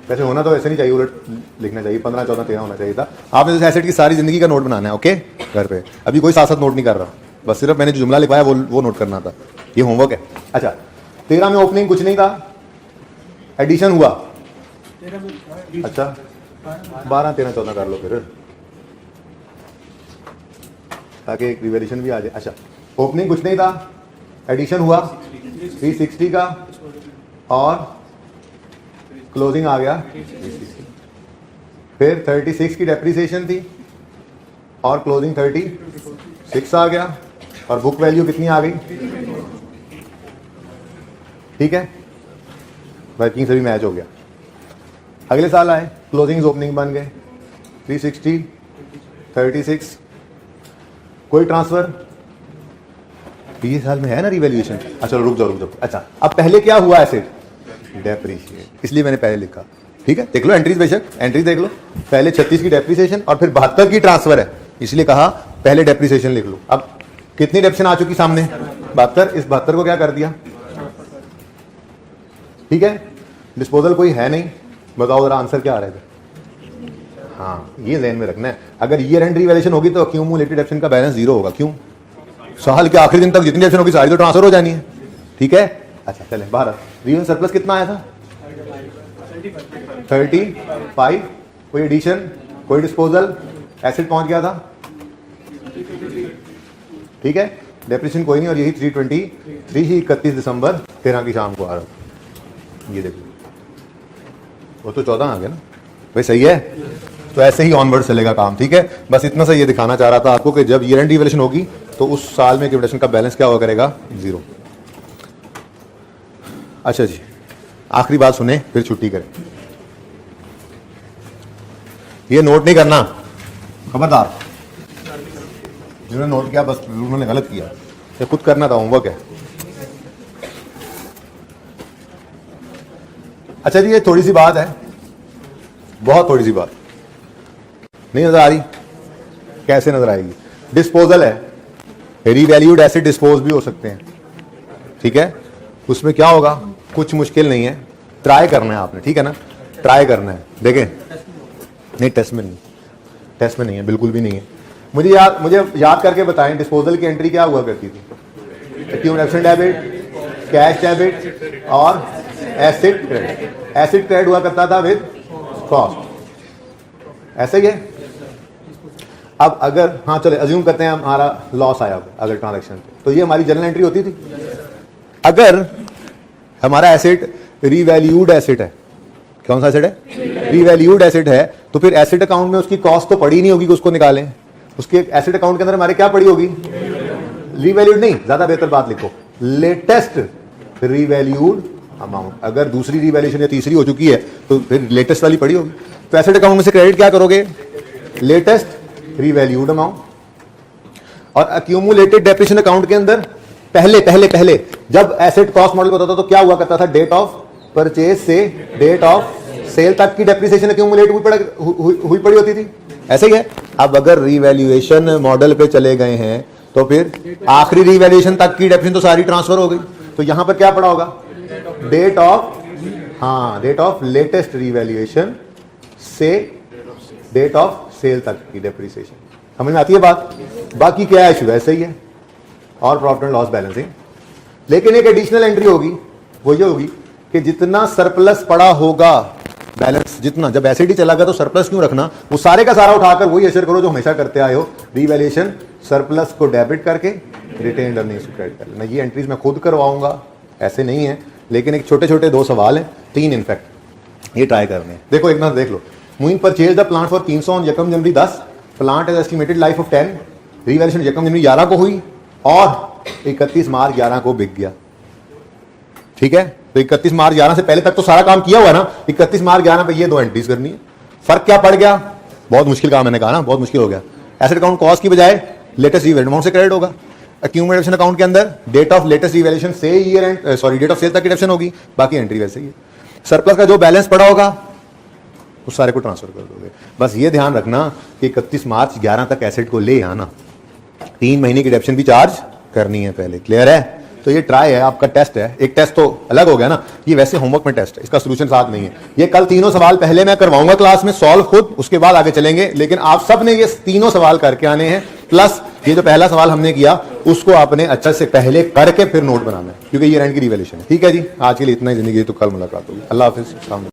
वैसे होना तो ऐसे नहीं चाहिए, उलट लिखना चाहिए, 15, 14, 13 होना चाहिए था। आपने जैसे एसेट की सारी जिंदगी का नोट बनाना है, ओके, घर पे। अभी कोई साथ साथ नोट नहीं कर रहा, बस सिर्फ मैंने जो जुमला लिखवाया वो नोट करना था, ये होमवर्क है। अच्छा, 13 में ओपनिंग कुछ नहीं था, एडिशन हुआ। अच्छा 12, 13, 14 कर लो फिर, ताकि एक रिवैल्यूएशन भी आ जाए। अच्छा, ओपनिंग कुछ नहीं था, एडिशन हुआ 360 का और क्लोजिंग आ गया 360। फिर 36 की डेप्रिसिएशन थी और क्लोजिंग 36 आ गया, और बुक वैल्यू कितनी आ गई? ठीक है, वर्किंग से भी मैच हो गया। अगले साल आए, क्लोजिंग ओपनिंग बन गए 360, 36, कोई ट्रांसफर ये साल में है ना रिवैल्यूएशन। अच्छा रुक जाओ। अच्छा, अब पहले क्या हुआ एसेट? डेप्रिसिएट, इसलिए मैंने पहले लिखा। ठीक है, देख लो एंट्रीज, बेशक एंट्रीज देख लो, पहले 36 की डेप्रिसिएशन और फिर 72 की ट्रांसफर है, इसलिए कहा पहले डेप्रिसिएशन लिख लो। अब कितनी डेप्शन आ चुकी सामने? 72। इस 72 को क्या कर दिया? ठीक है, डिस्पोजल कोई है नहीं, बताओ जरा आंसर क्या आ रहा है? हाँ, ये ध्यान में रखना है। अगर ईयर एंड रिवैल्यूएशन होगी तो एक्यूमुलेटेड डेप्शन का बैलेंस 0 होगा। क्यों? साल के आखिरी दिन तक जितनी डेप्शन होगी सारी तो ट्रांसफर हो जानी है। ठीक है, अच्छा चले 12। रियल सरप्लस कितना आया था? 35। कोई एडिशन, कोई डिस्पोजल, एसेट पहुंच गया था। ठीक है, डेप्रिसिएशन कोई नहीं, और यही 323 ही 31 दिसंबर 13 की शाम को आ रहा। ये देखो, वो तो 14 आ गया ना भाई, सही है। तो ऐसे ही ऑनवर्ड चलेगा काम। ठीक है, बस इतना सा ये दिखाना चाह रहा था आपको कि जब ईयर एंड रिवैल्यूएशन होगी तो उस साल में एक्यूमुलेशन का बैलेंस क्या हुआ करेगा? 0। अच्छा जी, आखिरी बात सुने फिर छुट्टी करें। ये नोट नहीं करना, खबरदार। जिन्होंने नोट किया बस उन्होंने गलत किया, ये खुद करना था, होमवर्क है। अच्छा जी, ये थोड़ी सी बात है, बहुत थोड़ी सी बात, नहीं नजर आ रही? कैसे नजर आएगी? डिस्पोजल है, रीवैल्यूड एसेट डिस्पोज भी हो सकते हैं। ठीक है, उसमें क्या होगा? कुछ मुश्किल नहीं है, ट्राई करना है आपने। ठीक है ना, ट्राई करना है। देखें, नहीं टेस्ट में नहीं, टेस्ट में नहीं है, बिल्कुल भी नहीं है। मुझे याद करके बताएं, डिस्पोजल की एंट्री क्या हुआ करती थी? एक्यूमुलेशन डेबिट, कैश डेबिट और एसिड क्रेडिट। एसिड क्रेडिट हुआ करता था विद कॉस्ट, ऐसे ही है। अब अगर हाँ चले अज्यूम करते हैं हमारा लॉस आया अगर ट्रांजैक्शन, तो ये हमारी जर्नल एंट्री होती थी। अगर हमारा एसेट रीवैल्यूड एसेट है, कौन सा एसेट है? रीवैल्यूड एसेट है, तो फिर एसेट अकाउंट में उसकी कॉस्ट तो पड़ी नहीं होगी कि उसको निकालें। उसके एसेट अकाउंट के अंदर हमारे क्या पड़ी होगी? रीवैल्यूड नहीं, ज्यादा बेहतर बात लिखो, लेटेस्ट रीवैल्यूड अमाउंट। अगर दूसरी रिवैल्यूएशन या तीसरी हो चुकी है तो फिर लेटेस्ट वाली पड़ी होगी। तो एसेट अकाउंट में से क्रेडिट क्या करोगे? Latest revalued amount. और एक्यूमुलेटेड डेप्रिसिएशन अकाउंट के अंदर पहले जब एसेट कॉस्ट मॉडल होता था तो क्या हुआ करता था? डेट ऑफ परचेज से डेट ऑफ सेल तक की डेप्रिसिएशन एक्यूमुलेट हुई पड़ी होती थी, ऐसे ही है। अब अगर रीवैल्यूएशन मॉडल पे चले गए हैं तो फिर आखिरी रीवैल्यूएशन तक की डेप्रिसिएशन तो सारी ट्रांसफर हो गई, तो यहां पर क्या पड़ा होगा, डेट ऑफ लेटेस्ट रीवैल्यूएशन से डेट ऑफ सेल तक की डेप्रिसिएशन। समझ में आती है बात? बाकी क्या इशू ऐसे ही है, और प्रॉफिट एंड लॉस बैलेंसिंग। लेकिन एक एडिशनल एंट्री होगी, वो ये होगी कि जितना सरप्लस पड़ा होगा बैलेंस, जितना जब एसिड ही चला गया तो सरप्लस क्यों रखना, वो सारे का सारा उठाकर वही एशर करो जो हमेशा करते आए हो, रीवैल्यूएशन सरप्लस को डेबिट करके रिटेन्ड अर्निंग्स को क्रेडिट कर लेना। ये एंट्रीज मैं खुद करवाऊंगा, ऐसे नहीं है, लेकिन एक छोटे छोटे 2 सवाल हैं, 3 इनफैक्ट, ये ट्राई करने हैं। देखो एक मिनट देख लो। मूइंग purchase the plant for 300 on यकम जनवरी 10, plant is estimated life of 10, revaluation यकम जनवरी 11 को हुई और 31 मार्च 11 को बिक गया। ठीक है, तो 31 मार्च 11 से पहले तक तो सारा काम किया हुआ है ना, 31 मार्च 11 पे ये 2 एंट्रीज करनी है। फर्क क्या पड़ गया, बहुत मुश्किल काम, मैंने कहा ना बहुत मुश्किल हो गया। एसेट अकाउंट कॉस्ट की बजाय लेटेस्ट रीवैल्यूएशन अमाउंट से क्रेडिट होगा। एक्यूमुलेशन अकाउंट के अंदर डेट ऑफ लेटेस्ट रीवैल्यूएशन से year end date of sale तक की डिडक्शन होगी, बाकी एंट्री वैसे ही है। सरप्लस का जो बैलेंस पड़ा होगा उस सारे को ट्रांसफर कर दोगे। बस ये ध्यान रखना कि 31 मार्च 11 तक एसेट को ले आना, 3 महीने की डिडक्शन भी चार्ज करनी है पहले। क्लियर है? तो ये ट्राई है, आपका टेस्ट है। एक टेस्ट तो अलग हो गया ना, ये वैसे होमवर्क में टेस्ट है, इसका सोल्यूशन साथ नहीं है। ये कल तीनों सवाल पहले मैं करवाऊंगा क्लास में सॉल्व खुद, उसके बाद आगे चलेंगे। लेकिन आप सब ने ये तीनों सवाल करके आने हैं, प्लस ये जो पहला सवाल हमने किया उसको आपने अच्छा से पहले करके फिर नोट बनाना है, क्योंकि ये रैंड की रिवैल्यूएशन है। ठीक है जी, आज के लिए इतना ही। जिंदगी तो कल मुलाकात होगी। अल्लाह हाफिज।